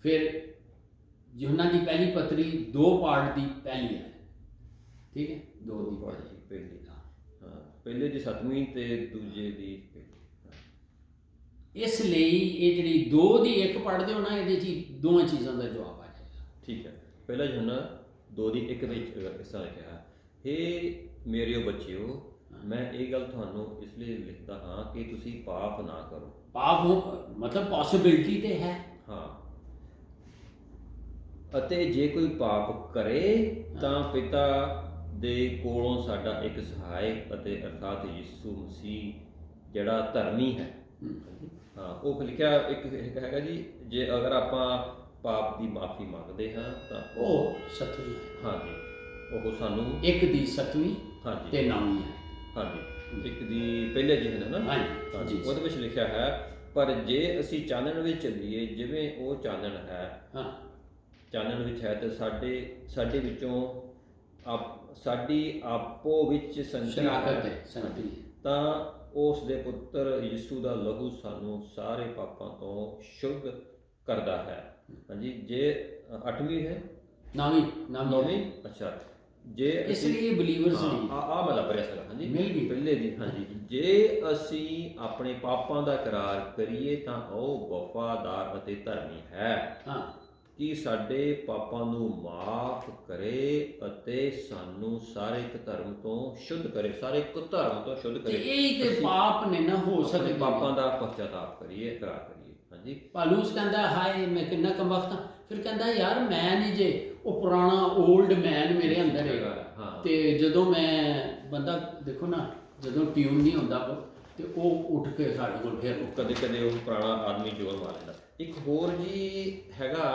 ਫਿਰ ਯਹੂਨਾ ਦੀ ਪਹਿਲੀ ਪੱਤਰੀ 2 ਪਾਰਟ ਦੀ ਪਹਿਲੀ ਆਇਤ। ਠੀਕ ਹੈ, 2 ਦੀ ਪਹਿਲੀ ਹਾਂ, ਪਹਿਲੇ ਦੀ 7ਵੀਂ ਤੇ ਦੂਜੇ ਦੀ ਪਹਿਲੀ। ਇਸ ਲਈ ਇਹ ਜਿਹੜੀ 2 ਦੀ 1 ਪੜ੍ਹਦੇ ਹੋ ਨਾ, ਇਹਦੇ 'ਚ ਦੋਵਾਂ ਚੀਜ਼ਾਂ ਦਾ ਜਵਾਬ ਆ ਜਾਏਗਾ। ਠੀਕ ਹੈ, ਪਹਿਲਾ ਯਹੂਨਾ 2 ਦੀ 1 ਵਿੱਚ ਇਸ ਤਰ੍ਹਾਂ ਲਿਖਿਆ ਹੈ, ਹੇ ਮੇਰਿਓ ਬੱਚਿਓ, ਮੈਂ ਇਹ ਗੱਲ ਤੁਹਾਨੂੰ ਇਸ ਲਈ ਲਿਖਦਾ ਹਾਂ ਕਿ ਤੁਸੀਂ ਪਾਪ ਨਾ ਕਰੋ। ਪਾਪ ਮਤਲਬ ਪੋਸਿਬਿਲਿਟੀ ਤੇ ਹੈ। ਹਾਂ, ਅਤੇ ਜੇ ਕੋਈ ਪਾਪ ਕਰੇ ਤਾਂ ਪਿਤਾ ਦੇ ਕੋਲੋਂ ਸਾਡਾ ਇੱਕ ਸਹਾਇਕ ਅਤੇ ਅਰਥਾਤ ਯਿਸੂ ਮਸੀਹ ਜਿਹੜਾ ਧਰਮੀ ਹੈ। ਹਾਂ, ਉਹ ਲਿਖਿਆ ਇੱਕ ਹੈਗਾ ਜੀ, ਜੇ ਅਗਰ ਆਪਾਂ ਪਾਪ ਦੀ ਮਾਫੀ ਮੰਗਦੇ ਹਾਂ ਤਾਂ ਉਹ 7ਵੀਂ। ਹਾਂਜੀ, ਉਹ ਸਾਨੂੰ 1 ਦੀ 7ਵੀਂ ਹਾਂਜੀ ਤੇ 9ਵੀਂ ਹੈ। ਹਾਂਜੀ, 1 ਦੀ ਪਹਿਲੇ ਜਿਹੇ ਨਾ ਹਾਂਜੀ, ਉਹਦੇ ਵਿੱਚ ਲਿਖਿਆ ਹੈ, ਪਰ ਜੇ ਅਸੀਂ ਚਾਨਣ ਵਿੱਚ ਚੱਲੀਏ ਜਿਵੇਂ ਉਹ ਚਾਨਣ ਹੈ, ਚਾਨਣ ਵਿੱਚ ਹੈ ਤੇ ਸਾਡੇ ਵਿੱਚੋਂ ਸਾਡੀ ਆਪੋ ਵਿੱਚ ਸ਼ਰਾਕਤ ਹੈ, ਤਾਂ ਉਸ ਦੇ ਪੁੱਤਰ ਯਿਸੂ ਦਾ ਲਹੂ ਸਾਨੂੰ ਸਾਰੇ ਪਾਪਾਂ ਤੋਂ ਸ਼ੁੱਧ ਕਰਦਾ ਹੈ। ਹਾਂਜੀ, ਜੇ 8ਵੀਂ ਹੈ 9ਵੀਂ ਅੱਛਾ, ਜੇ ਇਸ ਲਈ ਬਲੀਵਰਸ ਨਹੀਂ ਆ ਮਤਲਬ ਪੜਿਆ ਸਕਦਾ। ਹਾਂਜੀ, ਪਹਿਲੇ ਦੀ ਹਾਂਜੀ, ਜੇ ਅਸੀਂ ਆਪਣੇ ਪਾਪਾਂ ਦਾ ਇਕਰਾਰ ਕਰੀਏ ਤਾਂ ਉਹ ਵਫਾਦਾਰ ਅਤੇ ਧਰਮੀ ਹੈ ਕਿ ਸਾਡੇ ਪਾਪਾਂ ਨੂੰ ਮਾਫ ਕਰੇ ਅਤੇ ਸਾਨੂੰ ਸਾਰੇ ਧਰਮ ਤੋਂ ਸ਼ੁੱਧ ਕਰੇ, ਸਾਰੇ ਧਰਮ ਤੋਂ ਸ਼ੁੱਧ ਕਰੇ। ਇਹ ਤੇ ਪਾਪ ਨੇ ਨਾ ਹੋ ਸਕਦੇ, ਪਾਪਾਂ ਦਾ ਪਛਤਾਤਾਪ ਕਰੀਏ, ਇਕਰਾਰ ਕਰੀਏ। ਹਾਂਜੀ, ਪਾਲੂਸ ਕਹਿੰਦਾ ਹਾਏ ਮੈਂ ਕਿੰਨਾ ਕਮਬਖਤ ਹਾਂ, ਫਿਰ ਕਹਿੰਦਾ ਯਾਰ ਮੈਂ ਨਹੀਂ ਜੇ, ਉਹ ਪੁਰਾਣਾ ਓਲਡ ਮੈਨ ਮੇਰੇ ਅੰਦਰ ਹੈਗਾ। ਹਾਂ। ਤੇ ਜਦੋਂ ਮੈਂ ਬੰਦਾ ਦੇਖੋ ਨਾ, ਜਦੋਂ ਟਿਊਨ ਨਹੀਂ ਹੁੰਦਾ ਤੇ ਉਹ ਉੱਠ ਕੇ ਸਾਡੇ ਕੋਲ ਫਿਰ ਕਦੇ ਕਦੇ ਉਹ ਪੁਰਾਣਾ ਆਦਮੀ ਜ਼ੋਰ ਮਾਰ ਲੈਂਦਾ। ਇੱਕ ਹੋਰ ਜੀ ਹੈਗਾ,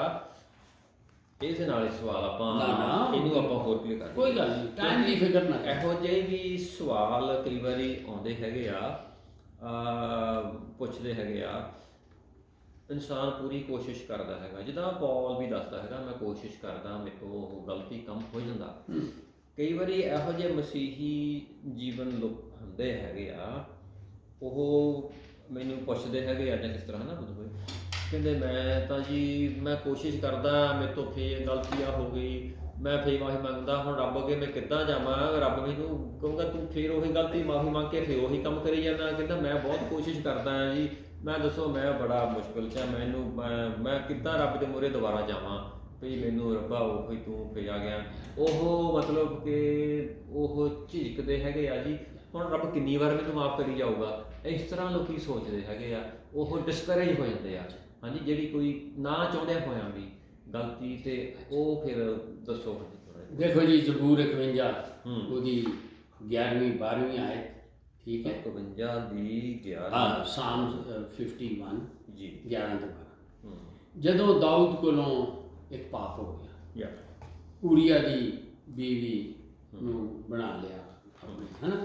ਇਹਦੇ ਨਾਲ ਹੀ ਸਵਾਲ ਆਪਾਂ ਇਹਨੂੰ ਆਪਾਂ ਹੋਰ ਕਲੀਅਰ ਕਰ ਕੋਈ ਗੱਲ ਨਹੀਂ, ਟਾਈਮ ਦੀ ਫਿਕਰ ਨਾ ਕਰ। ਇਹੋ ਜਿਹੇ ਵੀ ਸਵਾਲ ਕਈ ਵਾਰੀ ਆਉਂਦੇ ਹੈਗੇ ਆ, ਪੁੱਛਦੇ ਹੈਗੇ ਆ। ਇਨਸਾਨ ਪੂਰੀ ਕੋਸ਼ਿਸ਼ ਕਰਦਾ ਹੈਗਾ, ਜਿੱਦਾਂ ਪੌਲ ਵੀ ਦੱਸਦਾ ਹੈਗਾ, ਮੈਂ ਕੋਸ਼ਿਸ਼ ਕਰਦਾ, ਮੇਰੇ ਕੋਲ ਉਹ ਗਲਤੀ ਕੰਮ ਹੋ ਜਾਂਦਾ। ਕਈ ਵਾਰੀ ਇਹੋ ਜਿਹੇ ਮਸੀਹੀ ਜੀਵਨ ਲੋਕ ਹੁੰਦੇ ਹੈਗੇ ਆ, ਉਹ ਮੈਨੂੰ ਪੁੱਛਦੇ ਹੈਗੇ ਆ ਜਾਂ ਕਿਸ ਤਰ੍ਹਾਂ ਨਾ ਹੋਏ, ਕਹਿੰਦੇ ਮੈਂ ਤਾਂ ਜੀ ਮੈਂ ਕੋਸ਼ਿਸ਼ ਕਰਦਾ, ਮੇਰੇ ਤੋਂ ਫੇਰ ਗਲਤੀ ਆ ਹੋ ਗਈ, ਮੈਂ ਫੇਰ ਮਾਫੀ ਮੰਗਦਾ, ਹੁਣ ਰੱਬ ਅੱਗੇ ਮੈਂ ਕਿੱਦਾਂ ਜਾਵਾਂ? ਰੱਬ ਮੈਨੂੰ ਕਹੂੰਗਾ ਤੂੰ ਫੇਰ ਉਹੀ ਗਲਤੀ ਮਾਫੀ ਮੰਗ ਕੇ ਫੇਰ ਉਹੀ ਕੰਮ ਕਰੀ ਜਾਂਦਾ। ਕਹਿੰਦਾ ਮੈਂ ਬਹੁਤ ਕੋਸ਼ਿਸ਼ ਕਰਦਾ ਹਾਂ ਜੀ, ਮੈਂ ਦੱਸੋ ਮੈਂ ਬੜਾ ਮੁਸ਼ਕਿਲ 'ਚ ਮੈਨੂੰ ਮੈਂ ਕਿੱਦਾਂ ਰੱਬ ਦੇ ਮੂਹਰੇ ਦੁਬਾਰਾ ਜਾਵਾਂ ਵੀ ਮੈਨੂੰ ਰੱਬਾ ਉਹੀ ਤੂੰ ਫੇਰ ਆ ਗਿਆ। ਉਹ ਮਤਲਬ ਕਿ ਉਹ ਝਿਜਕਦੇ ਹੈਗੇ ਆ ਜੀ, ਹੁਣ ਰੱਬ ਕਿੰਨੀ ਵਾਰ ਮੈਨੂੰ ਮਾਫ ਕਰੀ ਜਾਊਗਾ? ਇਸ ਤਰ੍ਹਾਂ ਲੋਕੀ ਸੋਚਦੇ ਹੈਗੇ ਆ, ਉਹ ਡਿਸਕਰੇਜ ਹੋ ਜਾਂਦੇ ਆ। ਹਾਂਜੀ, ਜਿਹੜੀ ਕੋਈ ਨਾ ਚਾਹੁੰਦੇ ਹੋਇਆ ਵੀ ਗਲਤੀ, ਤੇ ਉਹ ਫਿਰ ਦੱਸੋ। ਦੇਖੋ ਜੀ, ਜ਼ਬੂਰ 51 ਉਹਦੀ 11ਵੀਂ 12ਵੀਂ ਆਇਤ, ਠੀਕ ਹੈ, 51 ਦੀ 11 ਹਾਂ, ਸਾਮ 51 ਜੀ 11 ਤੋਂ 12। ਜਦੋਂ ਦਾਊਦ ਕੋਲੋਂ ਇੱਕ ਪਾਪ ਹੋ ਗਿਆ, ਊਰੀਆ ਦੀ ਬੀਵੀ ਨੂੰ ਬਣਾ ਲਿਆ ਆਪਣੇ, ਹੈ ਨਾ,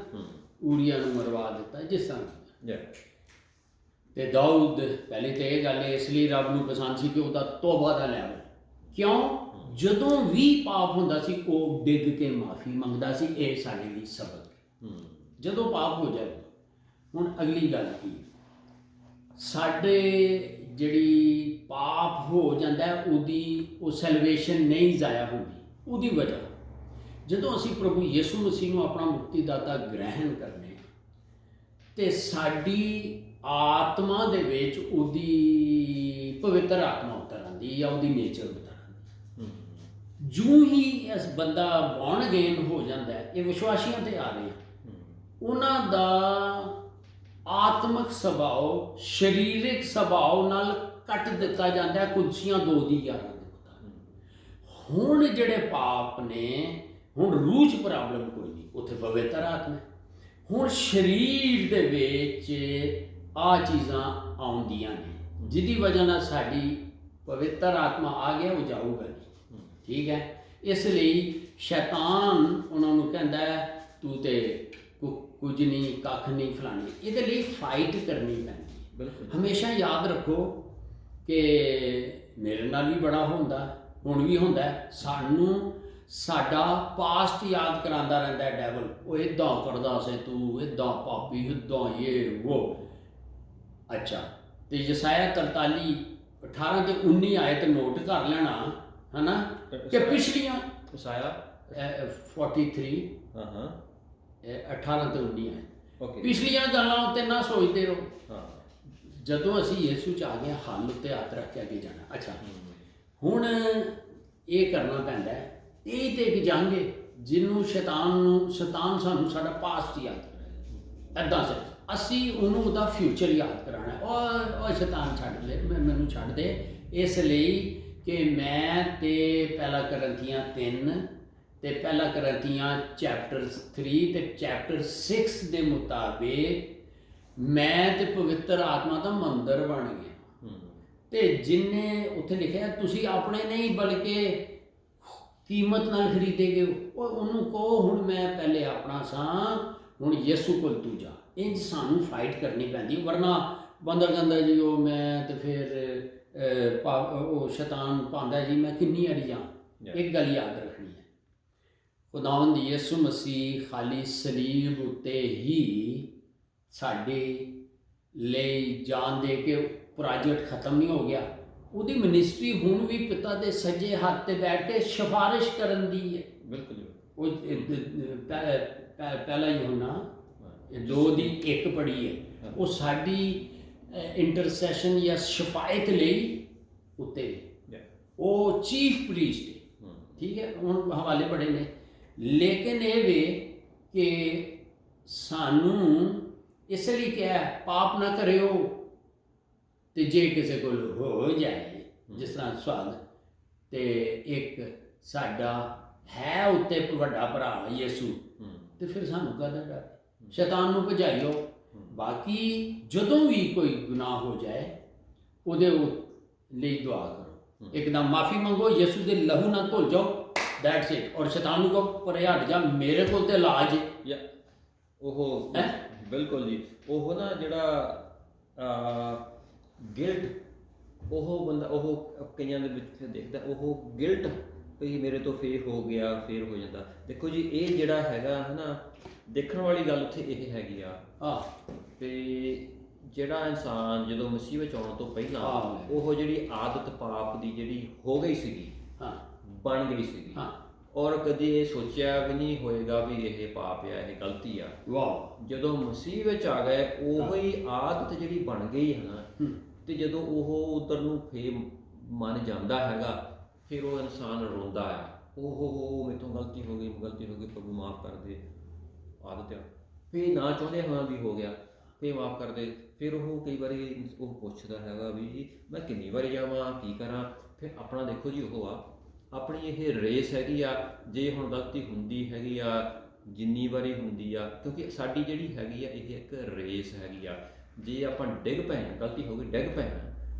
ਊਰੀਆ ਨੂੰ ਮਰਵਾ ਦਿੱਤਾ ਜਿਸ ਤਰ੍ਹਾਂ। ਤੇ ਦਾਊਦ ਪਹਿਲੇ ਤਾਂ ਇਹ ਗੱਲ ਇਸ ਲਈ ਰੱਬ ਨੂੰ ਪਸੰਦ ਸੀ ਕਿ ਉਹਦਾ ਤੋਬਾ ਦਾ ਲੈਵਲ, ਕਿਉਂ? ਜਦੋਂ ਵੀ ਪਾਪ ਹੁੰਦਾ ਸੀ ਉਹ ਡਿੱਗ ਕੇ ਮਾਫੀ ਮੰਗਦਾ ਸੀ। ਇਹ ਸਾਡੇ ਲਈ ਸਬਕ, ਜਦੋਂ ਪਾਪ ਹੋ ਜਾਏ। ਹੁਣ ਅਗਲੀ ਗੱਲ ਕੀ, ਸਾਡੇ ਜਿਹੜੀ ਪਾਪ ਹੋ ਜਾਂਦਾ ਉਹਦੀ ਉਹ ਸੈਲਵੇਸ਼ਨ ਨਹੀਂ ਜ਼ਾਇਆ ਹੁੰਦੀ। ਉਹਦੀ ਵਜ੍ਹਾ ਜਦੋਂ ਅਸੀਂ ਪ੍ਰਭੂ ਯਿਸੂ ਮਸੀਹ ਨੂੰ ਆਪਣਾ ਮੁਕਤੀਦਾਤਾ ਗ੍ਰਹਿਣ ਕਰਨੇ ਤੇ ਸਾਡੀ ਆਤਮਾ ਦੇ ਵਿੱਚ ਉਹਦੀ ਪਵਿੱਤਰ ਆਤਮਾ ਉਤਰ ਆਉਂਦੀ ਜਾਂ ਉਹਦੀ ਨੇਚਰ ਉਤਰ ਆਉਂਦੀ। ਜਿਉਂ ਹੀ ਇਸ ਬੰਦਾ ਬੌਰਨ ਅਗੇਨ ਹੋ ਜਾਂਦਾ ਹੈ, ਇਹ ਵਿਸ਼ਵਾਸੀਆਂ ਤੇ ਆ ਰਹੇ, ਉਹਨਾਂ ਦਾ ਆਤਮਿਕ ਸੁਭਾਅ ਸਰੀਰਕ ਸੁਭਾਅ ਨਾਲ ਕੱਟ ਦਿੱਤਾ ਜਾਂਦਾ ਹੈ। ਕੁਦਸੀਆਂ 2:11 ਦੇ ਮੁਤਾਬਕ। ਹੁਣ ਜਿਹੜੇ ਪਾਪ ਨੇ, ਹੁਣ ਰੂਹ 'ਚ ਪ੍ਰੋਬਲਮ ਕੋਈ ਨਹੀਂ, ਉੱਥੇ ਪਵਿੱਤਰ ਆਤਮਾ। ਹੁਣ ਸਰੀਰ ਦੇ ਵਿੱਚ ਆਹ ਚੀਜ਼ਾਂ ਆਉਂਦੀਆਂ ਨੇ, ਜਿਹਦੀ ਵਜ੍ਹਾ ਨਾਲ ਸਾਡੀ ਪਵਿੱਤਰ ਆਤਮਾ ਆ ਗਿਆ, ਉਹ ਜਾਊਗਾ ਨਹੀਂ, ਠੀਕ ਹੈ। ਇਸ ਲਈ ਸ਼ੈਤਾਨ ਉਹਨਾਂ ਨੂੰ ਕਹਿੰਦਾ ਤੂੰ ਤੇ ਕੁਝ ਨਹੀਂ, ਕੱਖ ਨਹੀਂ, ਫਲਾਣੀ। ਇਹਦੇ ਲਈ ਫਾਈਟ ਕਰਨੀ ਪੈਂਦੀ। ਬਿਲਕੁਲ, ਹਮੇਸ਼ਾ ਯਾਦ ਰੱਖੋ ਕਿ ਮੇਰੇ ਨਾਲ ਵੀ ਬੜਾ ਹੁੰਦਾ, ਹੁਣ ਵੀ ਹੁੰਦਾ। ਸਾਨੂੰ ਸਾਡਾ ਪਾਸਟ ਯਾਦ ਕਰਾਉਂਦਾ ਰਹਿੰਦਾ ਡੈਵਲ, ਉਹ ਇੱਦਾਂ ਕਰਦਾ ਸੀ, ਤੂੰ ਇੱਦਾਂ ਪਾਪੀ, ਇੱਦਾਂ ਇਹ ਉਹ। ਅੱਛਾ, ਤੇ ਯਸਾਇਆ 43:18 ਤੇ 19 ਆਇਤ ਨੋਟ ਕਰ ਲੈਣਾ, ਹੈ ਨਾ, ਕਿ ਪਿਛਲੀਆਂ ਯਸਾਇਆ 43 18 ਤੇ 19 ਆਇਤ, ਪਿਛਲੀਆਂ ਗੱਲਾਂ ਉੱਤੇ ਨਾ ਸੋਚਦੇ ਰਹੋ। ਜਦੋਂ ਅਸੀਂ ਯਿਸੂ 'ਚ ਆ ਗਏ, ਹੱਲ ਉੱਤੇ ਹੱਥ ਰੱਖ ਕੇ ਅੱਗੇ ਜਾਣਾ। ਅੱਛਾ, ਹੁਣ ਇਹ ਕਰਨਾ ਪੈਂਦਾ। ਇਹ ਤੇ ਇੱਕ ਜੰਗ ਹੈ ਜਿਹਨੂੰ ਸ਼ੈਤਾਨ ਸਾਨੂੰ ਸਾਡਾ ਪਾਸਟ ਯਾਦ ਕਰਾਏਗਾ। ਇੱਦਾਂ ਸੇ ਅਸੀਂ ਉਹਨੂੰ ਉਹਦਾ ਫਿਊਚਰ ਯਾਦ ਕਰਾਉਣਾ। ਉਹ ਸ਼ੈਤਾਨ ਛੱਡ ਲੈ, ਮੈਨੂੰ ਛੱਡ ਦੇ, ਇਸ ਲਈ ਕਿ ਮੈਂ ਤੇ ਪਹਿਲਾ ਕਰੰਥੀਆਂ 3 ਤੇ ਪਹਿਲਾ ਕਰੰਥੀਆਂ ਚੈਪਟਰ 3 ਤੇ ਚੈਪਟਰ 6 ਦੇ ਮੁਤਾਬਿਕ ਮੈਂ ਤੇ ਪਵਿੱਤਰ ਆਤਮਾ ਦਾ ਮੰਦਰ ਬਣ ਗਿਆ। ਤੇ ਜਿੰਨੇ ਉੱਥੇ ਲਿਖਿਆ ਤੁਸੀਂ ਆਪਣੇ ਨਹੀਂ ਬਲਕਿ ਕੀਮਤ ਨਾਲ ਖਰੀਦੇ ਗਏ ਹੋ। ਉਹਨੂੰ ਕਹੋ ਹੁਣ ਮੈਂ ਪਹਿਲੇ ਆਪਣਾ ਸਾਂ, ਹੁਣ ਯਿਸੂ ਕੋਲ ਤੂੰ ਜਾ। ਇੰਝ ਸਾਨੂੰ ਫਾਈਟ ਕਰਨੀ ਪੈਂਦੀ, ਵਰਨਾ ਬੰਦਾ ਕਹਿੰਦਾ ਜੀ ਉਹ ਮੈਂ ਤੇ ਫਿਰ ਉਹ ਸ਼ੈਤਾਨ ਪਾਉਂਦਾ ਜੀ ਮੈਂ ਕਿੰਨੀ ਅੜੀ ਜਾ। ਇੱਕ ਗੱਲ ਯਾਦ ਰੱਖਣੀ ਹੈ, ਖੁਦਾਵੰਦ ਯਿਸੂ ਮਸੀਹ ਖਾਲੀ ਸਲੀਬ ਉੱਤੇ ਹੀ ਸਾਡੇ ਲਈ ਜਾਨ ਦੇ ਕੇ ਪ੍ਰੋਜੈਕਟ ਖਤਮ ਨਹੀਂ ਹੋ ਗਿਆ। ਉਹਦੀ ਮਿਨਿਸਟਰੀ ਹੁਣ ਵੀ ਪਿਤਾ ਦੇ ਸੱਜੇ ਹੱਥ ਤੇ ਬੈਠ ਕੇ ਸਿਫਾਰਿਸ਼ ਕਰਨ ਦੀ ਹੈ। ਬਿਲਕੁਲ, ਉਹ ਪਹਿਲਾ ਯਹੋਨਾ 2:1 ਪੜ੍ਹੀ ਹੈ, ਉਹ ਸਾਡੀ ਇੰਟਰਸੈਸ਼ਨ ਜਾਂ ਸ਼ਫਾਇਤ ਲਈ ਉੱਤੇ ਉਹ ਚੀਫ ਪ੍ਰੀਸਟ ਹੈ, ਠੀਕ ਹੈ। ਹੁਣ ਹਵਾਲੇ ਬੜੇ ਨੇ, ਲੇਕਿਨ ਇਹ ਵੇ ਕਿ ਸਾਨੂੰ ਇਸ ਲਈ ਕਿਹਾ ਪਾਪ ਨਾ ਕਰਿਓ, ਤੇ ਜੇ ਕਿਸੇ ਕੋਲ ਹੋ ਜਾਏ, ਜਿਸ ਤਰ੍ਹਾਂ ਸਵਾਲ ਤੇ ਇੱਕ ਸਾਡਾ ਹੈ ਉੱਤੇ ਵੱਡਾ ਭਰਾ ਯਿਸੂ, ਤੇ ਫਿਰ ਸਾਨੂੰ ਕਾਹਦਾ ਡਰ? ਸ਼ੈਤਾਨ ਨੂੰ ਭਜਾਈਓ। ਬਾਕੀ ਜਦੋਂ ਵੀ ਕੋਈ ਗੁਨਾਹ ਹੋ ਜਾਏ ਉਹਦੇ ਲਈ ਦੁਆ ਕਰੋ, ਇੱਕਦਮ ਮਾਫੀ ਮੰਗੋ, ਯਿਸੂ ਦੇ ਲਹੂ ਨਾਲ ਧੁਲ ਜਾਓ, ਦੈਟਸ ਇਟ। ਔਰ ਸ਼ੈਤਾਨ ਨੂੰ ਕਹੋ ਪਰੇ ਹਟ ਜਾ, ਮੇਰੇ ਕੋਲ ਤੇ ਇਲਾਜ ਹੈ। ਜਾਂ ਉਹ ਬਿਲਕੁਲ ਜੀ, ਉਹ ਨਾ ਜਿਹੜਾ ਗਿਲਟ, ਉਹ ਬੰਦਾ, ਉਹ ਕਈਆਂ ਦੇ ਵਿੱਚ ਦੇਖਦਾ ਉਹ ਗਿਲਟ ਵੀ ਮੇਰੇ ਤੋਂ ਫੇਰ ਹੋ ਗਿਆ, ਫੇਰ ਹੋ ਜਾਂਦਾ। ਦੇਖੋ ਜੀ, ਇਹ ਜਿਹੜਾ ਹੈਗਾ ਹੈ ਨਾ, ਦੇਖਣ ਵਾਲੀ ਗੱਲ ਉੱਥੇ ਇਹ ਹੈਗੀ ਆ ਤੇ ਜਿਹੜਾ ਇਨਸਾਨ ਜਦੋਂ ਮਸੀਹ ਵਿੱਚ ਆਉਣ ਤੋਂ ਪਹਿਲਾਂ ਉਹ ਜਿਹੜੀ ਆਦਤ ਪਾਪ ਦੀ ਜਿਹੜੀ ਹੋ ਗਈ ਸੀਗੀ, ਬਣ ਗਈ ਸੀਗੀ, ਔਰ ਕਦੇ ਇਹ ਸੋਚਿਆ ਵੀ ਨਹੀਂ ਹੋਏਗਾ ਵੀ ਇਹ ਪਾਪ ਆ, ਇਹ ਗਲਤੀ ਆ। ਜਦੋਂ ਮਸੀਹ ਵਿੱਚ ਆ ਗਏ ਉਹ ਹੀ ਆਦਤ ਜਿਹੜੀ ਬਣ ਗਈ ਹੈ ਨਾ, ਤੇ ਜਦੋਂ ਉਹ ਉਧਰ ਨੂੰ ਫੇਰ ਮਨ ਜਾਂਦਾ ਹੈਗਾ, ਫਿਰ ਉਹ ਇਨਸਾਨ ਰੋਂਦਾ ਆ, ਉਹ ਮੇਰੇ ਤੋਂ ਗਲਤੀ ਹੋ ਗਈ, ਪ੍ਰਭੂ ਮਾਫ ਕਰ ਦੇ, ਆਦਤ ਆ। ਫਿਰ ਨਾ ਚਾਹੁੰਦੇ ਹੋਇਆ ਵੀ ਹੋ ਗਿਆ, ਫਿਰ ਮਾਫ ਕਰ ਦੇ। ਫਿਰ ਉਹ ਕਈ ਵਾਰੀ ਉਹ ਪੁੱਛਦਾ ਹੈਗਾ ਵੀ ਮੈਂ ਕਿੰਨੀ ਵਾਰੀ ਜਾਵਾਂ, ਕੀ ਕਰਾਂ। ਫਿਰ ਆਪਣਾ ਦੇਖੋ ਜੀ, ਉਹ ਆ ਆਪਣੀ ਇਹ ਰੇਸ ਹੈਗੀ ਆ। ਜੇ ਹੁਣ ਗਲਤੀ ਹੁੰਦੀ ਹੈਗੀ ਆ, ਜਿੰਨੀ ਵਾਰੀ ਹੁੰਦੀ ਆ, ਕਿਉਂਕਿ ਸਾਡੀ ਜਿਹੜੀ ਹੈਗੀ ਆ ਇਹ ਇੱਕ ਰੇਸ ਹੈਗੀ ਆ। ਜੇ ਆਪਾਂ ਡਿੱਗ ਪਏ, ਗਲਤੀ ਹੋ ਗਈ, ਡਿੱਗ ਪਏ,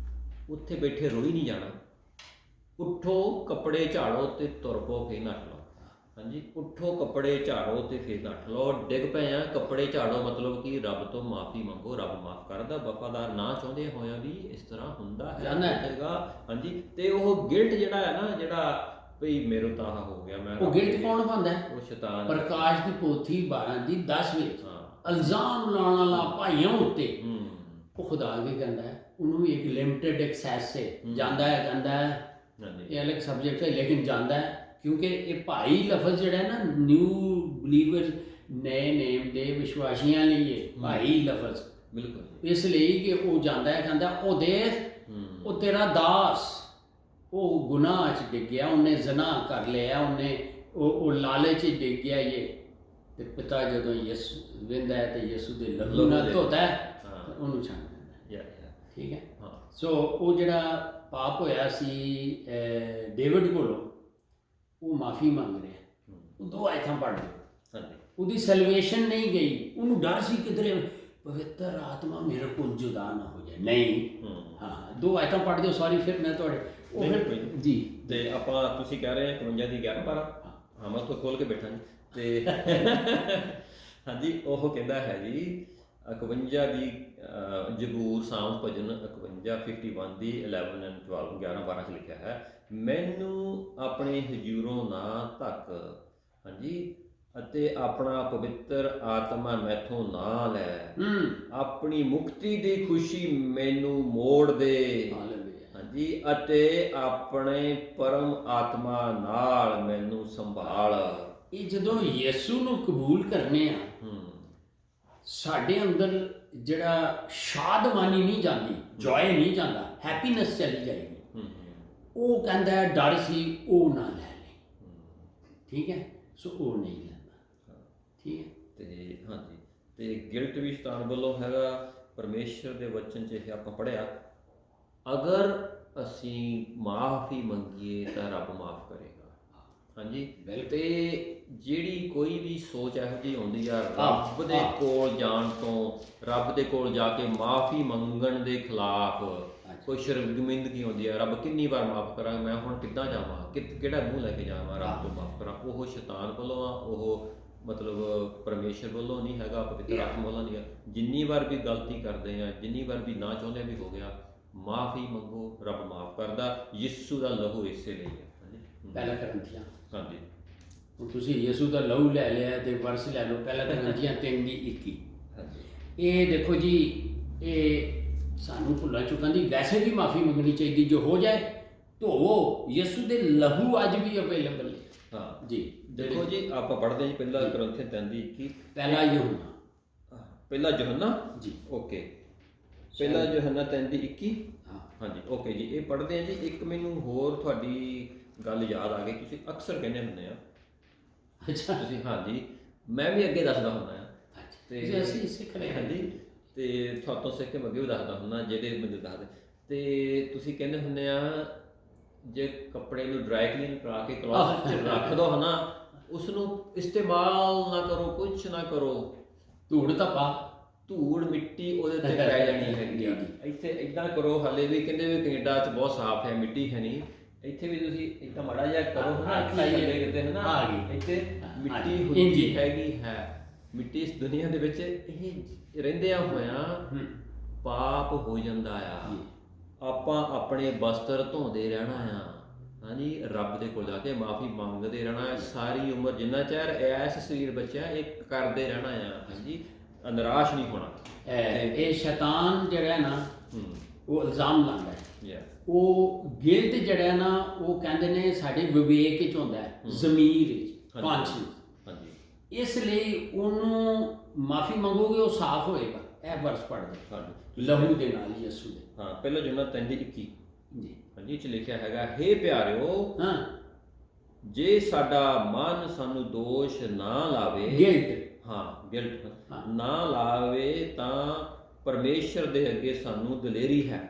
ਉੱਥੇ ਬੈਠੇ ਰੋਈ ਨਹੀਂ ਜਾਣਾ। ਉੱਠੋ, ਕੱਪੜੇ ਝਾੜੋ ਤੇ ਤੁਰ ਪਓ, ਫੇਰ ਨੱਠ ਲਓ। ਹਾਂਜੀ, ਉੱਠੋ, ਕੱਪੜੇ ਝਾੜੋ ਤੇ ਫੇਰ ਨੱਠ ਲਓ। ਡਿੱਗ ਪਏ ਆ, ਕੱਪੜੇ ਝਾੜੋ, ਮਤਲਬ ਕਿ ਰੱਬ ਤੋਂ ਮਾਫੀ ਮੰਗੋ, ਰੱਬ ਮਾਫ ਕਰਦਾ। ਵਫਾਦਾਰ ਨਾ ਚਾਹੁੰਦੇ ਹੋਇਆ ਵੀ ਇਸ ਤਰ੍ਹਾਂ ਹੁੰਦਾ ਹੈਗਾ। ਹਾਂਜੀ, ਤੇ ਉਹ ਗਿਲਟ ਜਿਹੜਾ ਹੈ ਨਾ, ਜਿਹੜਾ ਭਈ ਮੇਰੇ ਤਾਂ ਆਹ ਹੋ ਗਿਆ, ਮੈਂ ਉਹ ਗਿਲਟ ਕੌਣ ਪਾਉਂਦਾ? ਉਹ ਸ਼ੈਤਾਨ। ਪ੍ਰਕਾਸ਼ ਦੀ ਪੋਥੀ 12 ਦੀ 10 ਵਿੱਚ ਇਲਜ਼ਾਮ ਲਾਉਣ ਵਾਲਾ ਭਾਈਆਂ ਉੱਤੇ, ਉਹ ਖੁਦਾ ਕੀ ਕਹਿੰਦਾ ਹੈ? ਉਹਨੂੰ ਵੀ ਇੱਕ ਲਿਮਟਿਡ ਐਕਸੈਸ ਸੇ ਜਾਂਦਾ ਹੈ, ਇਹ ਅਲੱਗ ਸਬਜੈਕਟ ਹੈ, ਲੇਕਿਨ ਜਾਂਦਾ ਹੈ। ਕਿਉਂਕਿ ਇਹ ਭਾਈ ਲਫ਼ਜ਼ ਜਿਹੜਾ ਨਾ, ਨਿਊ ਬਲੀਵਰ, ਨਏ ਨੇਮ ਦੇ ਵਿਸ਼ਵਾਸੀਆਂ ਲਈ ਇਹ ਭਾਈ ਲਫ਼ਜ਼, ਬਿਲਕੁਲ ਇਸ ਲਈ ਕਿ ਉਹ ਜਾਂਦਾ ਹੈ, ਕਹਿੰਦਾ ਉਹ ਦੇਖ, ਉਹ ਤੇਰਾ ਦਾਸ, ਉਹ ਗੁਨਾਹ 'ਚ ਡਿੱਗ ਗਿਆ, ਉਹਨੇ ਜ਼ਨਾ ਕਰ ਲਿਆ, ਉਹਨੇ ਉਹ ਲਾਲਚ 'ਚ ਡਿੱਗ ਗਿਆ। ਇਹ ਤੇ ਪਿਤਾ ਜਦੋਂ ਯਿਸੂ ਵਿੰਦਾ ਹੈ ਤੇ ਯਿਸੂ ਦੇ ਲਹੂ ਨਾਲ ਧੋਤਾ ਹੈ, ਉਹਨੂੰ ਛੱਡ ਦਿੰਦਾ। ਠੀਕ ਹੈ। ਸੋ ਉਹ ਜਿਹੜਾ ਪਾਪ ਹੋਇਆ ਸੀ ਡੇਵਿਡ ਕੋਲੋਂ, ਉਹ ਮਾਫੀ ਮੰਗ ਰਿਹਾ। ਉਹ 2 ਆਇਤਾਂ ਪੜ੍ਹ ਲਓ, ਉਹਦੀ ਸੈਲਵੇਸ਼ਨ ਨਹੀਂ ਗਈ, ਉਹਨੂੰ ਡਰ ਸੀ ਕਿਧਰੇ ਪਵਿੱਤਰ ਆਤਮਾ ਮੇਰੇ ਕੋਲ ਜੁਦਾ ਨਾ ਹੋ ਜਾਏ। ਨਹੀਂ, 2 ਆਇਤਾਂ ਪੜ੍ਹ ਦਿਓ। ਸੌਰੀ, ਫਿਰ ਮੈਂ ਤੁਹਾਡੇ ਜੀ। ਤੇ ਆਪਾਂ, ਤੁਸੀਂ ਕਹਿ ਰਹੇ 51 ਦੀ 11 12, ਹਾਂ ਮੈਂ ਉੱਥੋਂ ਖੋਲ ਕੇ ਬੈਠਾ ਜੀ। ਤੇ ਹਾਂਜੀ, ਉਹ ਕਹਿੰਦਾ ਹੈ ਜੀ 51 ਦੀ ਜ਼ਬੂਰ, ਸਾਮ ਭਜਨ 51, 51 ਦੀ 11 and 12, 11 12 'ਚ ਲਿਖਿਆ ਹੈ, ਮੈਨੂੰ ਆਪਣੇ ਹਜ਼ੂਰੋਂ ਨਾ ਧੱਕ, ਹਾਂਜੀ, ਅਤੇ ਆਪਣਾ ਪਵਿੱਤਰ ਆਤਮਾ ਮੈਥੋਂ ਨਾ ਲੈ, ਆਪਣੀ ਮੁਕਤੀ ਦੀ ਖੁਸ਼ੀ ਮੈਨੂੰ ਮੋੜ ਦੇ, ਹਾਂਜੀ, ਅਤੇ ਆਪਣੇ ਪਰਮ ਆਤਮਾ ਨਾਲ ਮੈਨੂੰ ਸੰਭਾਲ। ਇਹ ਜਦੋਂ ਯਿਸੂ ਨੂੰ ਕਬੂਲ ਕਰਨੇ ਆ, ਸਾਡੇ ਅੰਦਰ ਜਿਹੜਾ ਸ਼ਾਦਮਾਨੀ ਨਹੀਂ ਜਾਂਦੀ, ਜੋਏ ਨਹੀਂ ਜਾਂਦਾ, ਹੈਪੀਨੈਸ ਚਲੀ ਜਾਏਗੀ। ਉਹ ਕਹਿੰਦਾ ਡਰ ਸੀ, ਉਹ ਨਾ ਲੈ ਲੈ। ਠੀਕ ਹੈ, ਸੋ ਉਹ ਨਹੀਂ ਲੈਂਦਾ। ਠੀਕ ਹੈ। ਤੇ ਹਾਂਜੀ, ਤੇ ਗਿਲਟ ਵੀ ਸ਼ੈਤਾਨ ਵੱਲੋਂ ਹੈਗਾ। ਪਰਮੇਸ਼ਰ ਦੇ ਵਚਨ 'ਚ ਇਹ ਆਪਾਂ ਪੜ੍ਹਿਆ, ਅਗਰ ਅਸੀਂ ਮਾਫੀ ਮੰਗੀਏ ਤਾਂ ਰੱਬ ਮਾਫ ਕਰੇਗਾ। ਹਾਂਜੀ, ਤੇ ਜਿਹੜੀ ਕੋਈ ਵੀ ਸੋਚ ਇਹੋ ਜਿਹੀ ਆਉਂਦੀ ਆ ਰੱਬ ਦੇ ਕੋਲ ਜਾਣ ਤੋਂ, ਰੱਬ ਦੇ ਕੋਲ ਜਾ ਕੇ ਮਾਫੀ ਮੰਗਣ ਦੇ ਖਿਲਾਫ ਕੋਈ ਸ਼ਰਮਿੰਦਗੀ ਆਉਂਦੀ ਆ, ਰੱਬ ਕਿੰਨੀ ਵਾਰ ਮਾਫ ਕਰਾਂ, ਮੈਂ ਹੁਣ ਕਿੱਦਾਂ ਜਾਵਾਂ, ਕਿਹੜਾ ਮੂੰਹ ਲੈ ਕੇ ਜਾਵਾਂ ਰੱਬ ਤੋਂ ਮਾਫ ਕਰਾਂ, ਉਹ ਸ਼ੈਤਾਨ ਵੱਲੋਂ ਆ, ਉਹ ਮਤਲਬ ਪਰਮੇਸ਼ਰ ਵੱਲੋਂ ਨਹੀਂ ਹੈਗਾ, ਪਵਿੱਤਰ ਆਤਮਾ ਵੱਲੋਂ ਨਹੀਂ ਹੈ। ਜਿੰਨੀ ਵਾਰ ਵੀ ਗਲਤੀ ਕਰਦੇ ਆ, ਜਿੰਨੀ ਵਾਰ ਵੀ ਨਾ ਚਾਹੁੰਦੇ ਵੀ ਹੋ ਗਿਆ, ਮਾਫੀ ਮੰਗੋ, ਰੱਬ ਮਾਫ ਕਰਦਾ। ਯਿਸੂ ਦਾ ਲਹੂ ਇਸੇ ਲਈ ਹੈ। ਪਹਿਲਾ ਕਰੰਥੀਆਂ, ਹਾਂਜੀ, ਹੁਣ ਤੁਸੀਂ ਯਿਸੂ ਦਾ ਲਹੂ ਲੈ ਲਿਆ ਤੇ ਵਰਸ ਲੈ ਲਓ, ਪਹਿਲਾ ਕਰੰਥੀਆਂ 3 ਦੀ 21। ਇਹ ਦੇਖੋ ਜੀ, ਇਹ ਸਾਨੂੰ ਭੁੱਲਾਂ ਚੁੱਕਾਂ ਦੀ ਵੈਸੇ ਵੀ ਮਾਫੀ ਮੰਗਣੀ ਚਾਹੀਦੀ। ਜੋ ਹੋ ਜਾਏ ਧੋਵੋ, ਯਿਸੂ ਦੇ ਲਹੂ ਅੱਜ ਵੀ ਅਵੇਲੇਬਲ ਹੈ। ਹਾਂ ਜੀ, ਦੇਖੋ ਜੀ, ਆਪਾਂ ਪੜ੍ਹਦੇ ਜੀ ਪਹਿਲਾ ਕਰੰਥੀਆਂ 3 ਦੀ 21, ਪਹਿਲਾ ਯਹੋਨਾ, ਪਹਿਲਾ ਯਹੋਨਾ ਜੀ, ਓਕੇ, ਪਹਿਲਾ ਯਹੋਨਾ 3 ਦੀ 21। ਹਾਂਜੀ, ਓਕੇ ਜੀ, ਇਹ ਪੜ੍ਹਦੇ ਆ ਜੀ। ਇੱਕ ਮੈਨੂੰ ਹੋਰ ਤੁਹਾਡੀ ਗੱਲ ਯਾਦ ਆ ਗਈ, ਤੁਸੀਂ ਅਕਸਰ ਕਹਿੰਦੇ ਹੁੰਦੇ ਆ, ਅੱਛਾ ਤੁਸੀਂ, ਹਾਂਜੀ, ਮੈਂ ਵੀ ਅੱਗੇ ਦੱਸਦਾ ਹੁੰਦਾ ਆ, ਤੇ ਅਸੀਂ ਸਿੱਖ ਰਹੇ ਹਾਂ ਜੀ, ਤੇ ਤੁਹਾਤੋਂ ਸਿੱਖ ਕੇ ਮੈਂ ਅੱਗੇ ਵੀ ਦੱਸਦਾ ਹੁੰਦਾ, ਜਿਹੜੇ ਮੈਨੂੰ ਦੱਸਦੇ। ਤੇ ਤੁਸੀਂ ਕਹਿੰਦੇ ਹੁੰਦੇ ਆ ਜੇ ਕੱਪੜੇ ਨੂੰ ਡਰਾਈ ਕਲੀਨ ਕਰਾ ਕੇ ਕਲੋਜ਼ਟ 'ਚ ਰੱਖ ਦੋ ਹਨਾ, ਉਸ ਨੂੰ ਇਸਤੇਮਾਲ ਨਾ ਕਰੋ, ਕੁਝ ਨਾ ਕਰੋ, ਧੂੜ ਤਾਂ ਪਾ, ਧੂੜ ਮਿੱਟੀ ਉਹਦੇ ਤੇ ਪੈ ਜਾਣੀ ਹੈਗੀ ਆ। ਇੱਥੇ ਇਦਾਂ ਕਰੋ, ਹਾਲੇ ਵੀ ਕਹਿੰਦੇ ਵੀ ਕੈਨੇਡਾ 'ਚ ਬਹੁਤ ਸਾਫ਼ ਹੈ, ਮਿੱਟੀ ਹੈ ਨਹੀਂ, ਇੱਥੇ ਵੀ ਤੁਸੀਂ ਇੱਦਾਂ ਮਾੜਾ ਜਿਹਾ ਕਰੋ ਹਨਾ, ਥੱਲੇ ਕਿਤੇ ਹਨਾ, ਇੱਥੇ ਮਿੱਟੀ ਹੁੰਦੀ ਹੈਗੀ ਹੈ। ਮਿੱਟੀ ਇਸ ਦੁਨੀਆ ਦੇ ਵਿੱਚ ਇਹ ਰਹਿੰਦਿਆਂ ਹੋਇਆਂ ਪਾਪ ਹੋ ਜਾਂਦਾ ਆ। ਆਪਾਂ ਆਪਣੇ ਬਸਤਰ ਧੋਂਦੇ ਰਹਿਣਾ ਆ, ਹਾਂਜੀ, ਰੱਬ ਦੇ ਕੋਲ ਜਾ ਕੇ ਮਾਫੀ ਮੰਗਦੇ ਰਹਿਣਾ ਸਾਰੀ ਉਮਰ, ਜਿੰਨਾ ਚਿਰ ਐਸ ਸਰੀਰ ਬੱਚਾ ਇਹ ਕਰਦੇ ਰਹਿਣਾ ਆ, ਹਾਂਜੀ, ਨਿਰਾਸ਼ ਨਹੀਂ ਹੋਣਾ। ਇਹ ਸ਼ੈਤਾਨ ਜਿਹੜਾ ਨਾ ਉਹ ਇਲਜ਼ਾਮ ਲਾਉਂਦਾ ਹੈ, ਉਹ ਗਿਲਟ ਜਿਹੜਾ ਨਾ ਉਹ ਕਹਿੰਦੇ ਨੇ ਸਾਡੇ ਵਿਵੇਕ ਵਿੱਚ ਹੁੰਦਾ ਹੈ, ਜ਼ਮੀਰ ਵਿੱਚ, ਕੌਂਸ਼ੀਅਸ। ਇਸ ਲਈ ਉਹਨੂੰ ਮਾਫੀ ਮੰਗੋਗੇ ਉਹ ਸਾਫ਼ ਹੋਏਗਾ। ਇਹ ਵਰਸ ਪੜ੍ਹਦੇ ਲਹੂ ਦੇ ਨਾਲ ਯਿਸੂ ਦੇ। ਹਾਂ, ਪਹਿਲਾਂ ਜੁਮਲਾ 3:21 ਜੀ, ਹਾਂਜੀ, ਚ ਲਿਖਿਆ ਹੈਗਾ, ਹੇ ਪਿਆਰਿਓ, ਜੇ ਸਾਡਾ ਮਨ ਸਾਨੂੰ ਦੋਸ਼ ਨਾ ਲਾਵੇ, ਗਿਲਟ ਨਾ ਲਾਵੇ, ਤਾਂ ਪਰਮੇਸ਼ਰ ਦੇ ਅੱਗੇ ਸਾਨੂੰ ਦਲੇਰੀ ਹੈ।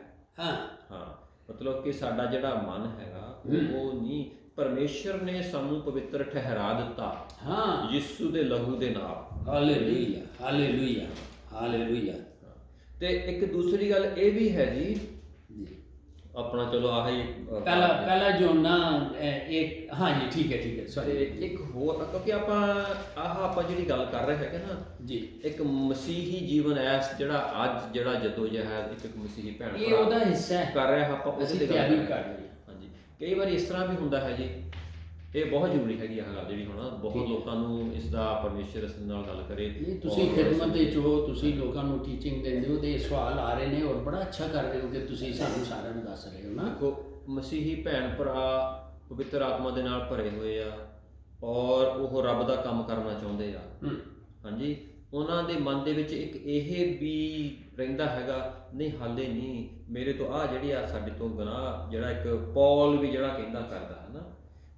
ਮਤਲਬ ਕਿ ਸਾਡਾ ਜਿਹੜਾ ਮਨ ਹੈਗਾ ਉਹ ਨਹੀਂ, ਪਰਮੇਸ਼ਰ ਨੇ ਸਾਨੂੰ ਪਵਿੱਤਰ ਠਹਿਰਾ ਦਿੱਤਾ ਯਿਸੂ ਦੇ ਲਹੂ ਦੇ ਨਾਲ। Hallelujah, hallelujah, hallelujah. ਤੇ ਇੱਕ ਦੂਸਰੀ ਗੱਲ ਇਹ ਵੀ ਹੈ ਜੀ, ਆਪਣਾ ਚਲੋ ਆਹੀ ਪਹਿਲਾ ਜੋ ਨਾ ਇੱਕ, ਹਾਂਜੀ ਠੀਕ ਹੈ ਸੌਰੀ, ਇੱਕ ਹੋਰ, ਕਿਉਂਕਿ ਆਪਾਂ ਜਿਹੜੀ ਗੱਲ ਕਰ ਰਹੇ ਹੈਗੇ ਨਾ ਜੀ, ਇੱਕ ਮਸੀਹੀ ਜੀਵਨ ਐਸ ਜਿਹੜਾ ਅੱਜ ਜਿਹੜਾ ਜਦੋਜਹਿਦ ਇੱਕ ਮਸੀਹੀ ਭੈਣ ਇਹ ਉਹਦਾ ਹਿੱਸਾ ਕਰ ਰਿਹਾ, ਆਪਾਂ ਉਹਦੇ ਤੇ ਤਿਆਰੀ ਕਰ ਰਹੇ ਹਾਂ। ਹਾਂਜੀ, ਕਈ ਵਾਰੀ ਇਸ ਤਰ੍ਹਾਂ ਵੀ ਹੁੰਦਾ ਹੈ ਜੀ, ਇਹ ਬਹੁਤ ਜ਼ਰੂਰੀ ਹੈਗੀ ਆ ਗੱਲ ਜਿਹੜੀ ਹੁਣ ਬਹੁਤ ਲੋਕਾਂ ਨੂੰ ਇਸ ਦਾ ਪਰਮੇਸ਼ਰ ਇਸ ਨਾਲ ਗੱਲ ਕਰੇ। ਤੁਸੀਂ ਖਿਦਮਤ ਦੇ ਜੋ ਤੁਸੀਂ ਲੋਕਾਂ ਨੂੰ ਟੀਚਿੰਗ ਦਿੰਦੇ ਹੋ ਤੇ ਸਵਾਲ ਆ ਰਹੇ ਨੇ, ਔਰ ਬੜਾ ਅੱਛਾ ਕਰ ਰਹੇ ਹੋ ਕਿ ਤੁਸੀਂ ਸਾਨੂੰ ਸਾਰਿਆਂ ਨੂੰ ਦੱਸ ਰਹੇ ਹੋ ਨਾ। ਦੇਖੋ, ਮਸੀਹੀ ਭੈਣ ਭਰਾ ਪਵਿੱਤਰ ਆਤਮਾ ਦੇ ਨਾਲ ਭਰੇ ਹੋਏ ਆ, ਔਰ ਉਹ ਰੱਬ ਦਾ ਕੰਮ ਕਰਨਾ ਚਾਹੁੰਦੇ ਆ, ਹਾਂਜੀ, ਉਹਨਾਂ ਦੇ ਮਨ ਦੇ ਵਿੱਚ ਇੱਕ ਇਹ ਵੀ ਰਹਿੰਦਾ ਹੈਗਾ, ਨਹੀਂ ਹਾਲੇ ਨਹੀਂ, ਮੇਰੇ ਤੋਂ ਜਿਹੜੀ ਆ ਸਾਡੇ ਤੋਂ ਗੁਨਾਹ, ਜਿਹੜਾ ਇੱਕ ਪੌਲ ਵੀ ਜਿਹੜਾ ਕਹਿੰਦਾ ਕਰਦਾ ਹੈ ਨਾ,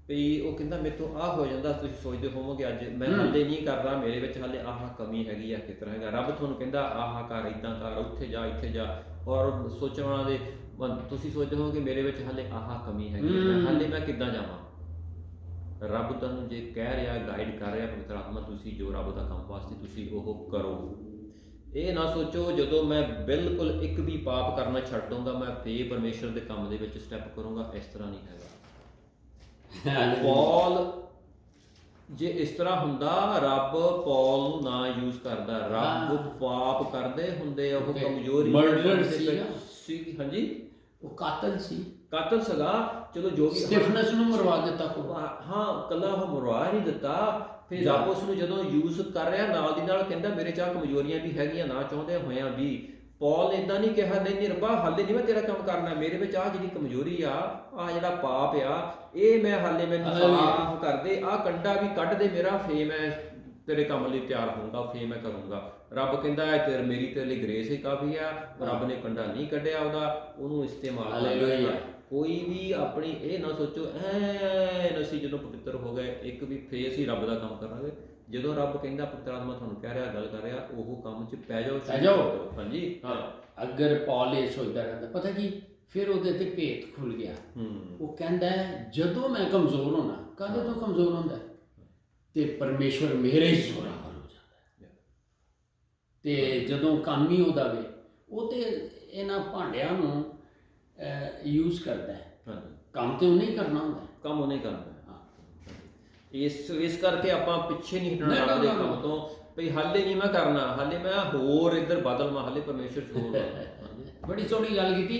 ਵੀ ਉਹ ਕਹਿੰਦਾ ਮੇਰੇ ਤੋਂ ਹੋ ਜਾਂਦਾ, ਤੁਸੀਂ ਸੋਚਦੇ ਹੋਵੋਗੇ ਅੱਜ ਮੈਂ ਹਾਲੇ ਨਹੀਂ ਕਰਦਾ, ਮੇਰੇ ਵਿੱਚ ਹਾਲੇ ਕਮੀ ਹੈਗੀ ਆ, ਕਿਸ ਤਰ੍ਹਾਂ ਹੈਗਾ। ਰੱਬ ਤੁਹਾਨੂੰ ਕਹਿੰਦਾ ਕਰ, ਇੱਦਾਂ ਕਰ, ਉੱਥੇ ਜਾ, ਇੱਥੇ ਜਾ, ਔਰ ਸੋਚਣਾ ਦੇ ਤੁਸੀਂ ਸੋਚਦੇ ਹੋਵੋਗੇ ਮੇਰੇ ਵਿੱਚ ਹਾਲੇ ਕਮੀ ਹੈਗੀ, ਹਾਲੇ ਮੈਂ ਕਿੱਦਾਂ ਜਾਵਾਂ। ਰੱਬ ਤੁਹਾਨੂੰ ਜੇ ਕਹਿ ਰਿਹਾ, ਗਾਈਡ ਕਰ ਰਿਹਾ ਪਵਿੱਤਰ ਆਤਮਾ, ਤੁਸੀਂ ਜੋ ਰੱਬ ਦਾ ਕੰਮ ਵਾਸਤੇ ਤੁਸੀਂ ਉਹ ਕਰੋ। ਇਹ ਨਾ ਸੋਚੋ ਜਦੋਂ ਮੈਂ ਬਿਲਕੁਲ ਇੱਕ ਵੀ ਪਾਪ ਕਰਨਾ ਛੱਡ ਦਊਂਗਾ ਮੈਂ ਫੇਰ ਪਰਮੇਸ਼ਰ ਦੇ ਕੰਮ ਦੇ ਵਿੱਚ ਸਟੈਪ ਕਰੂੰਗਾ, ਇਸ ਤਰ੍ਹਾਂ ਨਹੀਂ ਹੈਗਾ। ਪੌਲ ਜੇ ਇਸ ਤਰ੍ਹਾਂ ਹੁੰਦਾ, ਰੱਬ ਪੌਲ ਨੂੰ ਨਾ ਯੂਜ਼ ਕਰਦਾ। ਰੱਬ ਪਾਪ ਕਰਦੇ ਹੁੰਦੇ, ਉਹ ਕਮਜ਼ੋਰੀ ਸੀ, ਹਾਂਜੀ, ਉਹ ਕਾਤਲ ਸੀਗਾ, ਚਲੋ ਜੋ ਵੀ ਸਟੀਫਨਸ ਨੂੰ ਮਰਵਾ ਦਿੱਤਾ, ਕੱਲਾ ਉਹ ਮਰਵਾ ਨਹੀਂ ਦਿੱਤਾ। ਫਿਰ ਰੱਬ ਉਸ ਨੂੰ ਜਦੋਂ ਯੂਜ਼ ਕਰ ਰਿਹਾ, ਨਾਲ ਦੀ ਨਾਲ ਕਹਿੰਦਾ ਮੇਰੇ 'ਚ ਕਮਜ਼ੋਰੀਆਂ ਵੀ ਹੈਗੀਆਂ, ਨਾ ਚਾਹੁੰਦੇ ਹੋਇਆਂ ਵੀ। ਪੌਲ ਨੇ ਇੱਦਾਂ ਨਹੀਂ ਕਿਹਾ, ਨਹੀਂ ਰੱਬਾ ਹਾਲੇ ਨਹੀਂ ਮੈਂ ਤੇਰਾ ਕੰਮ ਕਰਨਾ, ਮੇਰੇ ਵਿੱਚ ਜਿਹੜੀ ਕਮਜ਼ੋਰੀ ਆ, ਜਿਹੜਾ ਪਾਪ ਆ, ਇਹ ਮੈਂ ਹਾਲੇ ਮੈਨੂੰ ਸਾਫ਼ ਕਰਦੇ, ਕੰਡਾ ਵੀ ਕੱਢ ਦੇ ਮੇਰਾ, ਫੇਰ ਮੈਂ ਤੇਰੇ ਕੰਮ ਲਈ ਤਿਆਰ ਹੋਊਂਗਾ, ਫੇਰ ਮੈਂ ਕਰੂੰਗਾ। ਰੱਬ ਕਹਿੰਦਾ ਮੇਰੀ ਤੇਰੇ ਲਈ ਗ੍ਰੇਸ ਹੀ ਕਾਫੀ ਆ। ਰੱਬ ਨੇ ਕੰਡਾ ਨਹੀਂ ਕੱਢਿਆ ਉਹਨੂੰ ਇਸਤੇਮਾਲ ਕਰ। ਕੋਈ ਵੀ ਆਪਣੀ ਇਹ ਨਾ ਸੋਚੋ ਅਸੀਂ ਜਦੋਂ ਪਵਿੱਤਰ ਹੋ ਗਏ ਇੱਕ ਵੀ ਫੇਰ ਅਸੀਂ ਰੱਬ ਦਾ ਕੰਮ ਕਰਾਂਗੇ। ਜਦੋਂ ਰੱਬ ਕਹਿੰਦਾ ਪਵਿੱਤਰ ਆਤਮਾ ਤੁਹਾਨੂੰ ਕਹਿ ਰਿਹਾ, ਗੱਲ ਕਰ ਰਿਹਾ, ਉਹ ਕੰਮ 'ਚ ਪੈ ਜਾਓ। ਹਾਂਜੀ, ਅਗਰ ਪੌਲ ਇਹ ਸੋਚਦਾ ਰਹਿੰਦਾ, ਪਤਾ ਕੀ, ਫਿਰ ਉਹਦੇ ਤੇ ਭੇਤ ਖੁੱਲ ਗਿਆ। ਉਹ ਕਹਿੰਦਾ ਜਦੋਂ ਮੈਂ ਕਮਜ਼ੋਰ ਹੋਣਾ, ਕਾਹਦੇ ਤੋਂ ਕਮਜ਼ੋਰ ਹੁੰਦਾ, ਤੇ ਪਰਮੇਸ਼ਵਰ ਮੇਰੇ ਹੀ ਜ਼ੋਰਾਵਰ ਹੋ ਜਾਂਦਾ। ਤੇ ਜਦੋਂ ਕੰਮ ਹੀ ਉਹਦਾ ਵੇ, ਉਹ ਤੇ ਇਹਨਾਂ ਭਾਂਡਿਆਂ ਨੂੰ ਯੂਜ਼ ਕਰਦਾ ਹੈ। ਕੰਮ ਤੇ ਉਹਨੇ ਹੀ ਕਰਨਾ ਹੁੰਦਾ, ਕੰਮ ਉਹਨੇ ਕਰਨਾ। ਇਸ ਕਰਕੇ ਆਪਾਂ ਪਿੱਛੇ ਨਹੀਂ ਹਟਣਾ ਰੱਬ ਦੇ ਕੰਮ ਤੋਂ, ਵੀ ਹਾਲੇ ਨਹੀਂ ਮੈਂ ਕਰਨਾ, ਹਾਲੇ ਮੈਂ ਹੋਰ ਇੱਧਰ ਬਦਲਵਾਂ, ਹਾਲੇ ਪਰਮੇਸ਼ਰ ਛੋੜ। ਬੜੀ ਸੋਹਣੀ ਗੱਲ ਕੀਤੀ।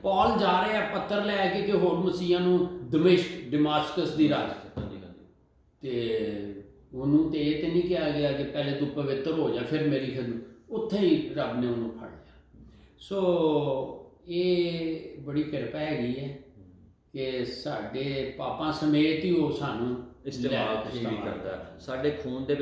ਪੌਲ ਜਾ ਰਿਹਾ ਪੱਤਰ ਲੈ ਕੇ ਕਿ ਹੋਰ ਮਸੀਹਾਂ ਨੂੰ ਦਮਿਸ਼ਕ ਦੀ ਰਾਜ, ਤੇ ਉਹਨੂੰ ਤੇ ਇਹ ਤੇ ਨਹੀਂ ਕਿਹਾ ਗਿਆ ਕਿ ਪਹਿਲੇ ਤੂੰ ਪਵਿੱਤਰ ਹੋ ਜਾ ਫਿਰ ਮੇਰੀ ਖਿਦਮਤ, ਉੱਥੇ ਹੀ ਰੱਬ ਨੇ ਉਹਨੂੰ ਫੜ ਲਿਆ। ਸੋ ਇਹ ਬੜੀ ਕਿਰਪਾ ਹੈਗੀ ਹੈ ਕਿ ਸਾਡੇ ਪਾਪਾਂ ਸਮੇਤ ਹੀ ਉਹ ਸਾਨੂੰ ਇਸਤੇਮਾਲ ਕਰਦਾ। ਸਾਡੇ ਖੂਨ ਦੇ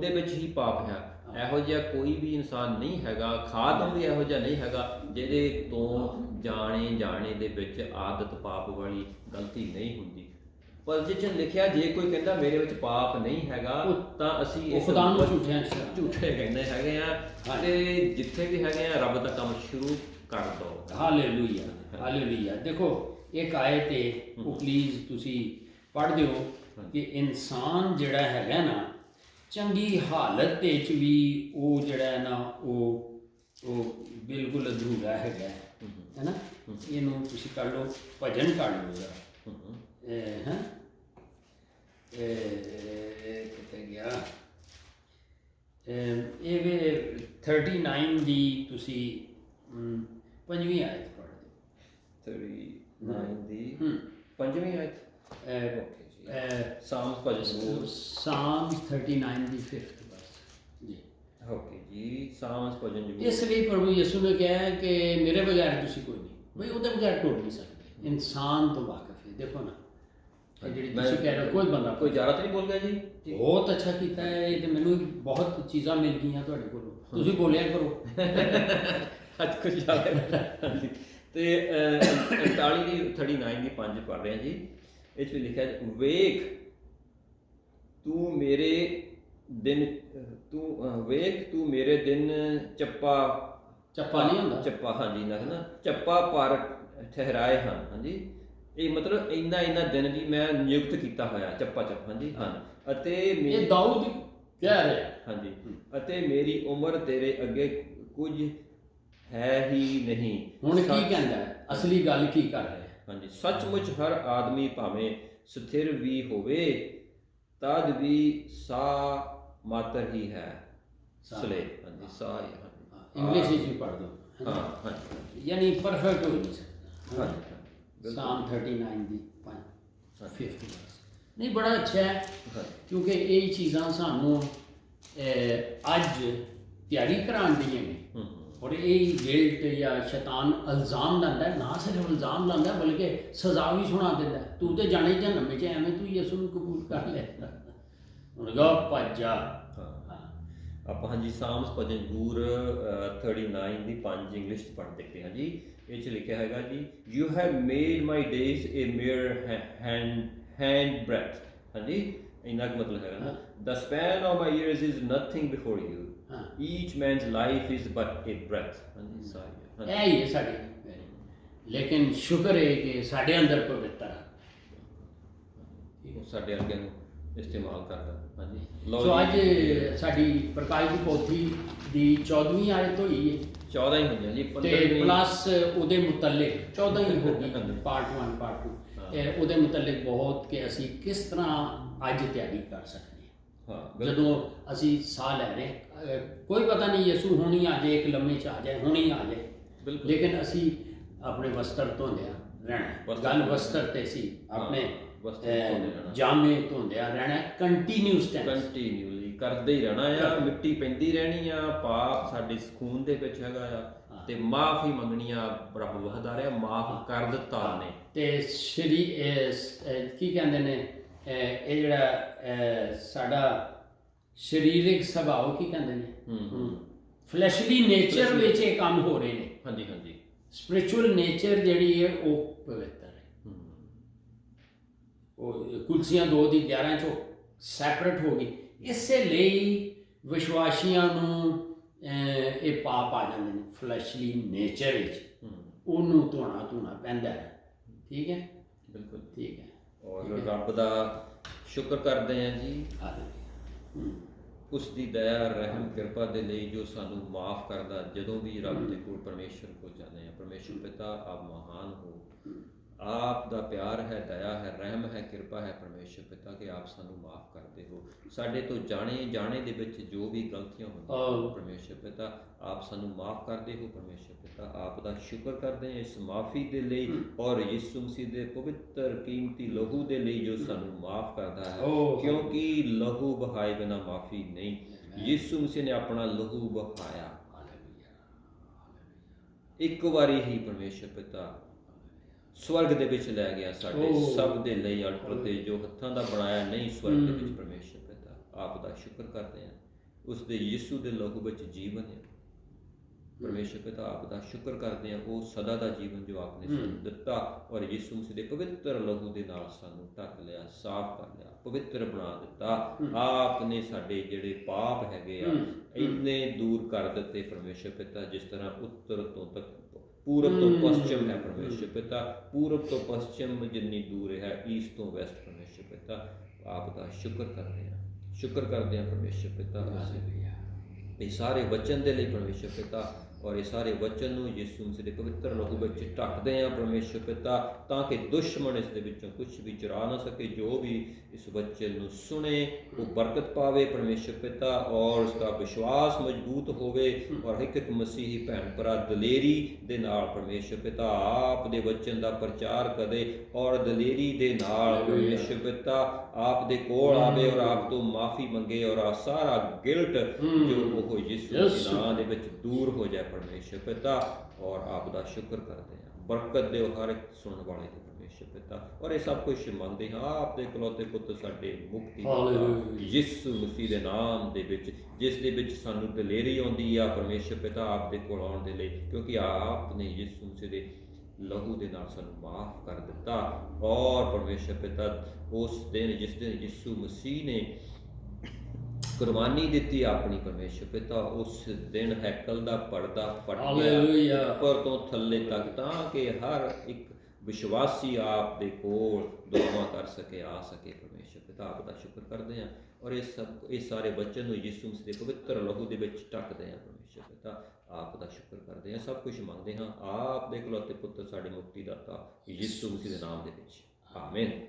ਵਿੱਚ ਹੀ ਪਾਪ ਹੈ। ਇਹੋ ਜਿਹਾ ਕੋਈ ਵੀ ਇਨਸਾਨ ਨਹੀਂ ਹੈਗਾ, ਖਾਦਮ ਵੀ ਇਹੋ ਜਿਹਾ ਨਹੀਂ ਹੈਗਾ ਜਿਹਦੇ ਤੋਂ ਜਾਣੇ ਦੇ ਵਿੱਚ ਆਦਤ ਪਾਪ ਵਾਲੀ ਗਲਤੀ ਨਹੀਂ ਹੁੰਦੀ। ਪਰ ਜਿਹ 'ਚ ਲਿਖਿਆ ਜੇ ਕੋਈ ਕਹਿੰਦਾ ਮੇਰੇ ਵਿੱਚ ਪਾਪ ਨਹੀਂ ਹੈਗਾ, ਤਾਂ ਅਸੀਂ ਇਸ ਖੁਦਾ ਨੂੰ ਝੂਠੇ ਕਹਿੰਦੇ ਹੈਗੇ ਆ। ਤੇ ਜਿੱਥੇ ਵੀ ਹੈਗੇ ਆ, ਰੱਬ ਦਾ ਕੰਮ ਸ਼ੁਰੂ ਕਰ ਦਿਓ। Hallelujah, hallelujah. ਦੇਖੋ ਇੱਕ ਆਇਤ ਹੈ ਉਹ ਪਲੀਜ਼ ਤੁਸੀਂ ਪੜ੍ਹ ਦਿਓ ਕਿ ਇਨਸਾਨ ਜਿਹੜਾ ਹੈਗਾ ਨਾ ਚੰਗੀ ਹਾਲਤ ਦੇ ਵਿੱਚ ਵੀ ਉਹ ਜਿਹੜਾ ਹੈ ਨਾ ਉਹ ਬਿਲਕੁਲ ਅਧੂਰਾ ਹੈਗਾ ਹੈ ਨਾ। ਇਹਨੂੰ ਤੁਸੀਂ ਕਰ ਲਓ, ਭਜਨ ਕਰ ਲਓ ਜਰਾ। ਹਾਂ ਕਿੱਥੇ ਗਿਆ ਇਹ ਵੀ 39 ਦੀ ਤੁਸੀਂ 5ਵੀਂ ਆਇਤ ਪੜ੍ਹ ਦਿਓ। 39 ਦੀ 5ਵੀਂ ਆਇਤ। ਸਾਮਸ ਭਜਨ ਜ਼ਬੂਰ, Psalms 39 ਦੀ 5th verse ਜੀ। ਓਕੇ ਜੀ, ਸਾਮਸ ਭਜਨ ਜ਼ਬੂਰ। ਇਸ ਲਈ ਪ੍ਰਭੂ ਯਿਸੂ ਨੇ ਕਿਹਾ ਹੈ ਕਿ ਮੇਰੇ ਬਗੈਰ ਤੁਸੀਂ ਕੋਈ ਨਹੀਂ, ਬਈ ਉਹਦੇ ਬਗੈਰ ਟੁੱਟ ਨਹੀਂ ਸਕਦੇ। ਇਨਸਾਨ ਤੋਂ ਵਾਕਿਫ ਹੈ। ਦੇਖੋ ਨਾ ਇਹ ਜਿਹੜੀ ਤੁਸੀਂ ਕਹਿ ਰਹੇ ਹੋ ਕੋਈ ਬੰਦਾ ਕੋਈ ਜ਼ਿਆਦਾ ਤਾਂ ਨਹੀਂ ਬੋਲ ਗਿਆ ਜੀ? ਬਹੁਤ ਅੱਛਾ ਕੀਤਾ ਹੈ ਇਹ, ਤੇ ਮੈਨੂੰ ਬਹੁਤ ਚੀਜ਼ਾਂ ਮਿਲ ਗਈਆਂ ਤੁਹਾਡੇ ਕੋਲੋਂ, ਤੁਸੀਂ ਬੋਲਿਆ ਕਰੋ। ਅੱਜ ਕੁਝ ਜ਼ਿਆਦਾ। ਤੇ 39 ਦੀ 39 ਦੀ 5 ਪੜ੍ਹ ਰਹੇ ਹਾਂ ਜੀ। ਇਹ 'ਚ ਵੀ ਲਿਖਿਆ ਵੇਖ ਤੂੰ ਮੇਰੇ ਦਿਨ ਚੱਪਾ ਨਹੀਂ ਹੁੰਦਾ ਚੱਪਾ, ਹਾਂਜੀ ਨਾ ਚੱਪਾ ਪਰ ਠਹਿਰਾਏ ਹਨ। ਹਾਂਜੀ, ਇਹ ਮਤਲਬ ਇੰਨਾ ਦਿਨ ਵੀ ਮੈਂ ਨਿਯੁਕਤ ਕੀਤਾ ਹੋਇਆ ਚੱਪਾ ਹਾਂਜੀ ਹਨ। ਅਤੇ ਇਹ ਦਾਊਦ ਕਹਿ ਰਿਹਾ, ਹਾਂਜੀ, ਅਤੇ ਮੇਰੀ ਉਮਰ ਤੇਰੇ ਅੱਗੇ ਕੁਝ ਹੈ ਹੀ ਨਹੀਂ। ਹੁਣ ਕੀ ਕਹਿੰਦਾ ਹੈ, ਅਸਲੀ ਗੱਲ ਕੀ ਕਰ ਰਿਹਾ ਹੈ? ਹਾਂਜੀ, ਸੱਚਮੁੱਚ ਹਰ ਆਦਮੀ ਭਾਵੇਂ ਸਥਿਰ ਵੀ ਹੋਵੇ ਤਦ ਵੀ ਸਾਹ ਮਾਤਰ ਹੀ ਹੈ। ਸਲੇ, ਹਾਂਜੀ, ਸਾਹ ਹੀ। ਇੰਗਲਿਸ਼ ਵਿੱਚ ਵੀ ਪੜ੍ਹ ਦਿਓ। ਹਾਂ ਹਾਂਜੀ, ਯਾਨੀ ਪਰਫੈਕਟ ਹੋ ਨਹੀਂ ਸਕਦਾ। Psalm 39 ਦੀ 5th verse ਨਹੀਂ, ਬੜਾ ਅੱਛਾ ਹੈ ਕਿਉਂਕਿ ਇਹ ਚੀਜ਼ਾਂ ਸਾਨੂੰ ਅੱਜ ਤਿਆਰੀ ਕਰਾਉਣ ਦੀਆਂ ਨੇ। ਔਰ ਇਹ ਗਿਲਟ ਜਾਂ ਸ਼ੈਤਾਨ ਇਲਜ਼ਾਮ ਲਾਉਂਦਾ, ਨਾ ਸਿਰਫ ਇਲਜ਼ਾਮ ਲਾਉਂਦਾ ਬਲਕਿ ਸਜ਼ਾ ਵੀ ਸੁਣਾ ਦਿੰਦਾ। ਤੂੰ ਤੇ ਜਾਣੇ ਜਹੰਨਮ ਵਿੱਚ, ਐਵੇਂ ਤੂੰ ਯਿਸੂ ਨੂੰ ਕਬੂਲ ਕਰ ਲੈ, ਹੁਣ ਗਾ ਭੱਜ ਜਾ। ਆਪਾਂ ਹਾਂਜੀ ਸਾਮਸ ਭਜਨ ਜ਼ਬੂਰ 39 ਦੀ 5 ਇੰਗਲਿਸ਼ 'ਚ ਪੜ੍ਹ ਦੇਖਦੇ ਹਾਂ ਜੀ। ਇਹ 'ਚ ਲਿਖਿਆ ਹੈਗਾ ਜੀ, you have made my days a mere hand breath. ਹਾਂਜੀ, ਇੰਨਾ ਕੁ ਮਤਲਬ ਹੈਗਾ ਨਾ। The span of my years is nothing before you, each man's life is but a breath. ਹਾਂਜੀ, ਸਾਰੀ ਇਹ ਹੀ ਹੈ ਸਾਡੀ। ਲੇਕਿਨ ਸ਼ੁਕਰ ਹੈ ਕਿ ਸਾਡੇ ਅੰਦਰ ਪਵਿੱਤਰ ਹੈ, ਸਾਡੇ ਅੱਗੇ ਨੂੰ ਇਸਤੇਮਾਲ ਕਰਦਾ। ਹਾਂਜੀ, ਸੋ ਅੱਜ ਸਾਡੀ ਪ੍ਰਕਾਸ਼ ਦੀ ਪੋਥੀ ਦੀ 14ਵੀਂ ਆਇਤ ਹੋਈ ਹੈ। 14 ਹੀ ਹੋਈਆਂ ਜੀ, ਤੇ ਪਲੱਸ ਉਹਦੇ ਮੁਤਲਕ 14 ਹੀ ਹੋ ਗਈ, ਪਾਰਟ 1 ਪਾਰਟ 2। ਉਹਦੇ ਮੁਤਲਕ ਬਹੁਤ ਕਿ ਅਸੀਂ ਕਿਸ ਤਰ੍ਹਾਂ ਅੱਜ ਤਿਆਰੀ ਕਰ ਸਕਦੇ ਹਾਂ। ਜਦੋਂ ਅਸੀਂ ਸਾਹ ਲੈ ਰਹੇ, ਕੋਈ ਪਤਾ ਨਹੀਂ ਯਿਸੂ ਹੁਣੀ ਆ ਜਾਏ, ਇੱਕ ਲੰਮੇ 'ਚ ਆ ਜਾਏ, ਹੁਣੀ ਆ ਜਾਏ, ਲੇਕਿਨ ਅਸੀਂ ਆਪਣੇ ਵਸਤਰ ਧੋਂਦਿਆਂ ਰਹਿਣਾ। ਗੱਲ ਵਸਤਰ ਤੇ ਸੀ, ਆਪਣੇ ਜਾਮੇ ਧੋਂਦਿਆਂ ਰਹਿਣਾ, ਕੰਟੀਨਿਊਸਲੀ ਕਰਦੇ ਹੀ ਰਹਿਣਾ ਆ। ਮਿੱਟੀ ਪੈਂਦੀ ਰਹਿਣੀ ਆ, ਪਾਪ ਸਾਡੇ ਖੂਨ ਦੇ ਵਿੱਚ ਹੈਗਾ ਆ, ਤੇ ਮਾਫੀ ਮੰਗਣੀ ਆ। ਰੱਬ ਵਹਦਾ ਰਿਹਾ, ਮਾਫ ਕਰ ਦਿੱਤਾ ਉਹਨੇ। ਤੇ ਕੀ ਕਹਿੰਦੇ ਨੇ, ਇਹ ਜਿਹੜਾ ਸਾਡਾ ਸਰੀਰਕ ਸੁਭਾਅ ਕੀ ਕਹਿੰਦੇ ਨੇ, ਫਲੈਸ਼ਲੀ ਨੇਚਰ ਵਿੱਚ ਇਹ ਕੰਮ ਹੋ ਰਹੇ ਨੇ। ਹਾਂਜੀ ਹਾਂਜੀ, ਸਪਿਰਿਚੁਅਲ ਨੇਚਰ ਜਿਹੜੀ ਹੈ ਉਹ ਪਵਿੱਤਰ ਹੈ। ਉਹ ਕੁਲਸੀਆਂ 2 ਦੀ 11 ਚੋਂ ਸੈਪਰੇਟ ਹੋ ਗਈ। ਇਸੇ ਲਈ ਵਿਸ਼ਵਾਸੀਆਂ ਨੂੰ ਇਹ ਪਾਪ ਆ ਜਾਂਦੇ ਨੇ ਫਲੈਸ਼ਲੀ ਨੇਚਰ ਵਿੱਚ, ਉਹਨੂੰ ਧੋਣਾ ਪੈਂਦਾ ਹੈ। ਠੀਕ ਹੈ, ਬਿਲਕੁਲ ਠੀਕ ਹੈ। ਔਰ ਰੱਬ ਦਾ ਸ਼ੁਕਰ ਕਰਦੇ ਹਾਂ ਜੀ, ਉਸ ਦੀ ਦਇਆ, ਰਹਿਮ, ਕਿਰਪਾ ਦੇ ਲਈ ਜੋ ਸਾਨੂੰ ਮਾਫ ਕਰਦਾ। ਜਦੋਂ ਵੀ ਰੱਬ ਦੇ ਕੋਲ ਪਰਮੇਸ਼ਰ ਕੋਲ ਜਾਂਦੇ ਹਾਂ, ਪਰਮੇਸ਼ਰ ਪਿਤਾ ਆਪ ਮਹਾਨ ਹੋ, ਆਪ ਦਾ ਪਿਆਰ ਹੈ, ਦਇਆ ਹੈ, ਰਹਿਮ ਹੈ, ਕਿਰਪਾ ਹੈ ਪਰਮੇਸ਼ਰ ਪਿਤਾ, ਕਿ ਆਪ ਸਾਨੂੰ ਮਾਫ ਕਰਦੇ ਹੋ। ਸਾਡੇ ਤੋਂ ਜਾਣੇ ਦੇ ਵਿੱਚ ਜੋ ਵੀ ਗਲਤੀਆਂ ਹੁੰਦੀਆਂ ਪਰਮੇਸ਼ਰ ਪਿਤਾ, ਆਪ ਸਾਨੂੰ ਮਾਫ ਕਰਦੇ ਹੋ ਪਰਮੇਸ਼ਰ ਪਿਤਾ। ਆਪ ਦਾ ਸ਼ੁਕਰ ਕਰਦੇ ਹਾਂ ਇਸ ਮਾਫੀ ਦੇ ਲਈ, ਔਰ ਯਿਸੂ ਮਸੀਹ ਦੇ ਪਵਿੱਤਰ ਕੀਮਤੀ ਲਹੂ ਦੇ ਲਈ ਜੋ ਸਾਨੂੰ ਮਾਫ ਕਰਦਾ ਹੈ, ਕਿਉਂਕਿ ਲਹੂ ਬਹਾਏ ਬਿਨਾਂ ਮਾਫੀ ਨਹੀਂ। ਯਿਸੂ ਮਸੀਹ ਨੇ ਆਪਣਾ ਲਹੂ ਬਹਾਇਆ ਇੱਕ ਵਾਰੀ ਹੀ ਪਰਮੇਸ਼ਰ ਪਿਤਾ, ਸਵਰਗ ਦੇ ਵਿੱਚ ਲੈ ਗਿਆ ਸਾਡੇ ਸਭ ਦੇ ਲਈ। ਅਲਟਰ ਤੇ ਜੋ ਹੱਥਾਂ ਦਾ ਬਣਾਇਆ ਨਹੀਂ, ਸਵਰਗ ਦੇ ਵਿੱਚ ਪਰਮੇਸ਼ਰ ਪਿਤਾ, ਆਪ ਦਾ ਸ਼ੁਕਰ ਕਰਦੇ ਹਾਂ। ਉਸ ਦੇ ਯਿਸੂ ਦੇ ਲਹੂ ਵਿੱਚ ਜੀਵਨ ਹੈ ਪਰਮੇਸ਼ਰ ਪਿਤਾ, ਆਪ ਦਾ ਸ਼ੁਕਰ ਕਰਦੇ ਹਾਂ। ਉਹ ਸਦਾ ਦਾ ਜੀਵਨ ਜੋ ਆਪ ਨੇ ਸਾਨੂੰ ਦਿੱਤਾ, ਔਰ ਯਿਸੂ ਮਸੀਹ ਦੇ ਪਵਿੱਤਰ ਲਹੂ ਦੇ ਨਾਲ ਸਾਨੂੰ ਢੱਕ ਲਿਆ, ਸਾਫ਼ ਕਰ ਲਿਆ, ਪਵਿੱਤਰ ਬਣਾ ਦਿੱਤਾ। ਆਪ ਨੇ ਸਾਡੇ ਜਿਹੜੇ ਪਾਪ ਹੈਗੇ ਆ ਇੰਨੇ ਦੂਰ ਕਰ ਦਿੱਤੇ ਪਰਮੇਸ਼ਰ ਪਿਤਾ, ਜਿਸ ਤਰ੍ਹਾਂ ਉੱਤਰ ਤੋਂ ਪੂਰਬ ਤੋਂ ਪশ্ਚਿਮ ਹੈ ਪਰਮੇਸ਼ਰ ਪਿਤਾ, ਪੂਰਬ ਤੋਂ ਪশ্ਚਿਮ ਜਿੰਨੀ ਦੂਰ ਹੈ, ਈਸਟ ਤੋਂ ਵੈਸਟ ਪਰਮੇਸ਼ਰ ਪਿਤਾ, ਆਪ ਦਾ ਸ਼ੁਕਰ ਕਰਦੇ ਹਾਂ, ਸ਼ੁਕਰ ਕਰਦੇ ਹਾਂ ਪਰਮੇਸ਼ਰ ਪਿਤਾ ਇਹ ਸਾਰੇ ਵਚਨ ਦੇ ਲਈ ਪਰਮੇਸ਼ਰ ਪਿਤਾ, ਔਰ ਇਹ ਸਾਰੇ ਵਚਨ ਨੂੰ ਯਿਸੂ ਮਸੀਹ ਦੇ ਪਵਿੱਤਰ ਲਹੂ ਵਿੱਚ ਢੱਕਦੇ ਹਾਂ ਪਰਮੇਸ਼ਰ ਪਿਤਾ, ਤਾਂ ਕਿ ਦੁਸ਼ਮਣ ਇਸ ਦੇ ਵਿੱਚੋਂ ਕੁਝ ਵੀ ਚੁਰਾ ਨਾ ਸਕੇ। ਜੋ ਵੀ ਇਸ ਵਚਨ ਨੂੰ ਸੁਣੇ ਉਹ ਬਰਕਤ ਪਾਵੇ ਪਰਮੇਸ਼ਰ ਪਿਤਾ, ਔਰ ਉਸ ਦਾ ਵਿਸ਼ਵਾਸ ਮਜ਼ਬੂਤ ਹੋਵੇ, ਔਰ ਇੱਕ ਇੱਕ ਮਸੀਹੀ ਭੈਣ ਭਰਾ ਦਲੇਰੀ ਦੇ ਨਾਲ ਪਰਮੇਸ਼ਰ ਪਿਤਾ ਆਪ ਦੇ ਵਚਨ ਦਾ ਪ੍ਰਚਾਰ ਕਰੇ, ਔਰ ਦਲੇਰੀ ਦੇ ਨਾਲ ਪਰਮੇਸ਼ਰ ਪਿਤਾ ਆਪ ਦੇ ਕੋਲ ਆਵੇ, ਔਰ ਆਪ ਤੋਂ ਮਾਫੀ ਮੰਗੇ, ਔਰ ਆ ਸਾਰਾ ਗਿਲਟ ਜੋ ਉਹ ਯਿਸੂ ਦੇ ਨਾਮ ਦੇ ਵਿੱਚ ਦੂਰ ਹੋ ਜਾਏ ਪਰਮੇਸ਼ਰ ਪਿਤਾ, ਔਰ ਆਪ ਦਾ ਸ਼ੁਕਰ ਕਰਦੇ ਹਾਂ। ਬਰਕਤ ਦਿਓ ਹਰ ਇੱਕ ਸੁਣਨ ਵਾਲੇ ਨੂੰ ਪਰਮੇਸ਼ਰ ਪਿਤਾ, ਔਰ ਇਹ ਸਭ ਕੁਝ ਮੰਗਦੇ ਹਾਂ ਆਪ ਦੇ ਇਕਲੌਤੇ ਪੁੱਤ ਸਾਡੇ ਮੁਕਤੀ ਦਾਤਾ ਯਿਸੂ ਮਸੀਹ ਦੇ ਨਾਮ ਦੇ ਵਿੱਚ, ਜਿਸ ਦੇ ਵਿੱਚ ਸਾਨੂੰ ਦਲੇਰੀ ਆਉਂਦੀ ਆ ਪਰਮੇਸ਼ਰ ਪਿਤਾ ਆਪ ਦੇ ਕੋਲ ਆਉਣ ਦੇ ਲਈ, ਕਿਉਂਕਿ ਆਪ ਨੇ ਯਿਸੂ ਮਸੀਹ ਦੇ ਲਹੂ ਦੇ ਨਾਲ ਸਾਨੂੰ ਮਾਫ ਕਰ ਦਿੱਤਾ। ਔਰ ਪਰਮੇਸ਼ਰ ਪਿਤਾ ਉਸ ਦਿਨ ਜਿਸ ਦਿਨ ਯਿਸੂ ਮਸੀਹ ਨੇ ਕੁਰਬਾਨੀ ਦਿੱਤੀ ਆਪਣੀ ਪਰਮੇਸ਼ਰ ਪਿਤਾ, ਉਸ ਦਿਨ ਹੈਕਲ ਦਾ ਪਰਦਾ ਫਟ ਗਿਆ ਉੱਪਰ ਤੋਂ ਥੱਲੇ ਤੱਕ, ਤਾਂ ਕਿ ਹਰ ਇੱਕ ਵਿਸ਼ਵਾਸੀ ਆਪ ਦੇ ਕੋਲ ਦੁਆ ਕਰ ਸਕੇ, ਆ ਸਕੇ ਪਰਮੇਸ਼ਰ ਪਿਤਾ। ਆਪ ਦਾ ਸ਼ੁਕਰ ਕਰਦੇ ਹਾਂ, ਔਰ ਇਹ ਸਾਰੇ ਬੱਚਨ ਨੂੰ ਯਿਸੂ ਮਸੀਹ ਦੇ ਪਵਿੱਤਰ ਲਹੂ ਦੇ ਵਿੱਚ ਢੱਕਦੇ ਹਾਂ ਪਰਮੇਸ਼ਰ ਪਿਤਾ। ਆਪ ਦਾ ਸ਼ੁਕਰ ਕਰਦੇ ਹਾਂ, ਸਭ ਕੁਝ ਮੰਗਦੇ ਹਾਂ ਆਪ ਦੇ ਇਕਲੌਤੇ ਪੁੱਤਰ ਸਾਡੇ ਮੁਕਤੀ ਦਾਤਾ ਯਿਸੂ ਮਸੀਹ ਦੇ ਨਾਮ ਦੇ ਵਿੱਚ, ਆਮੀਨ।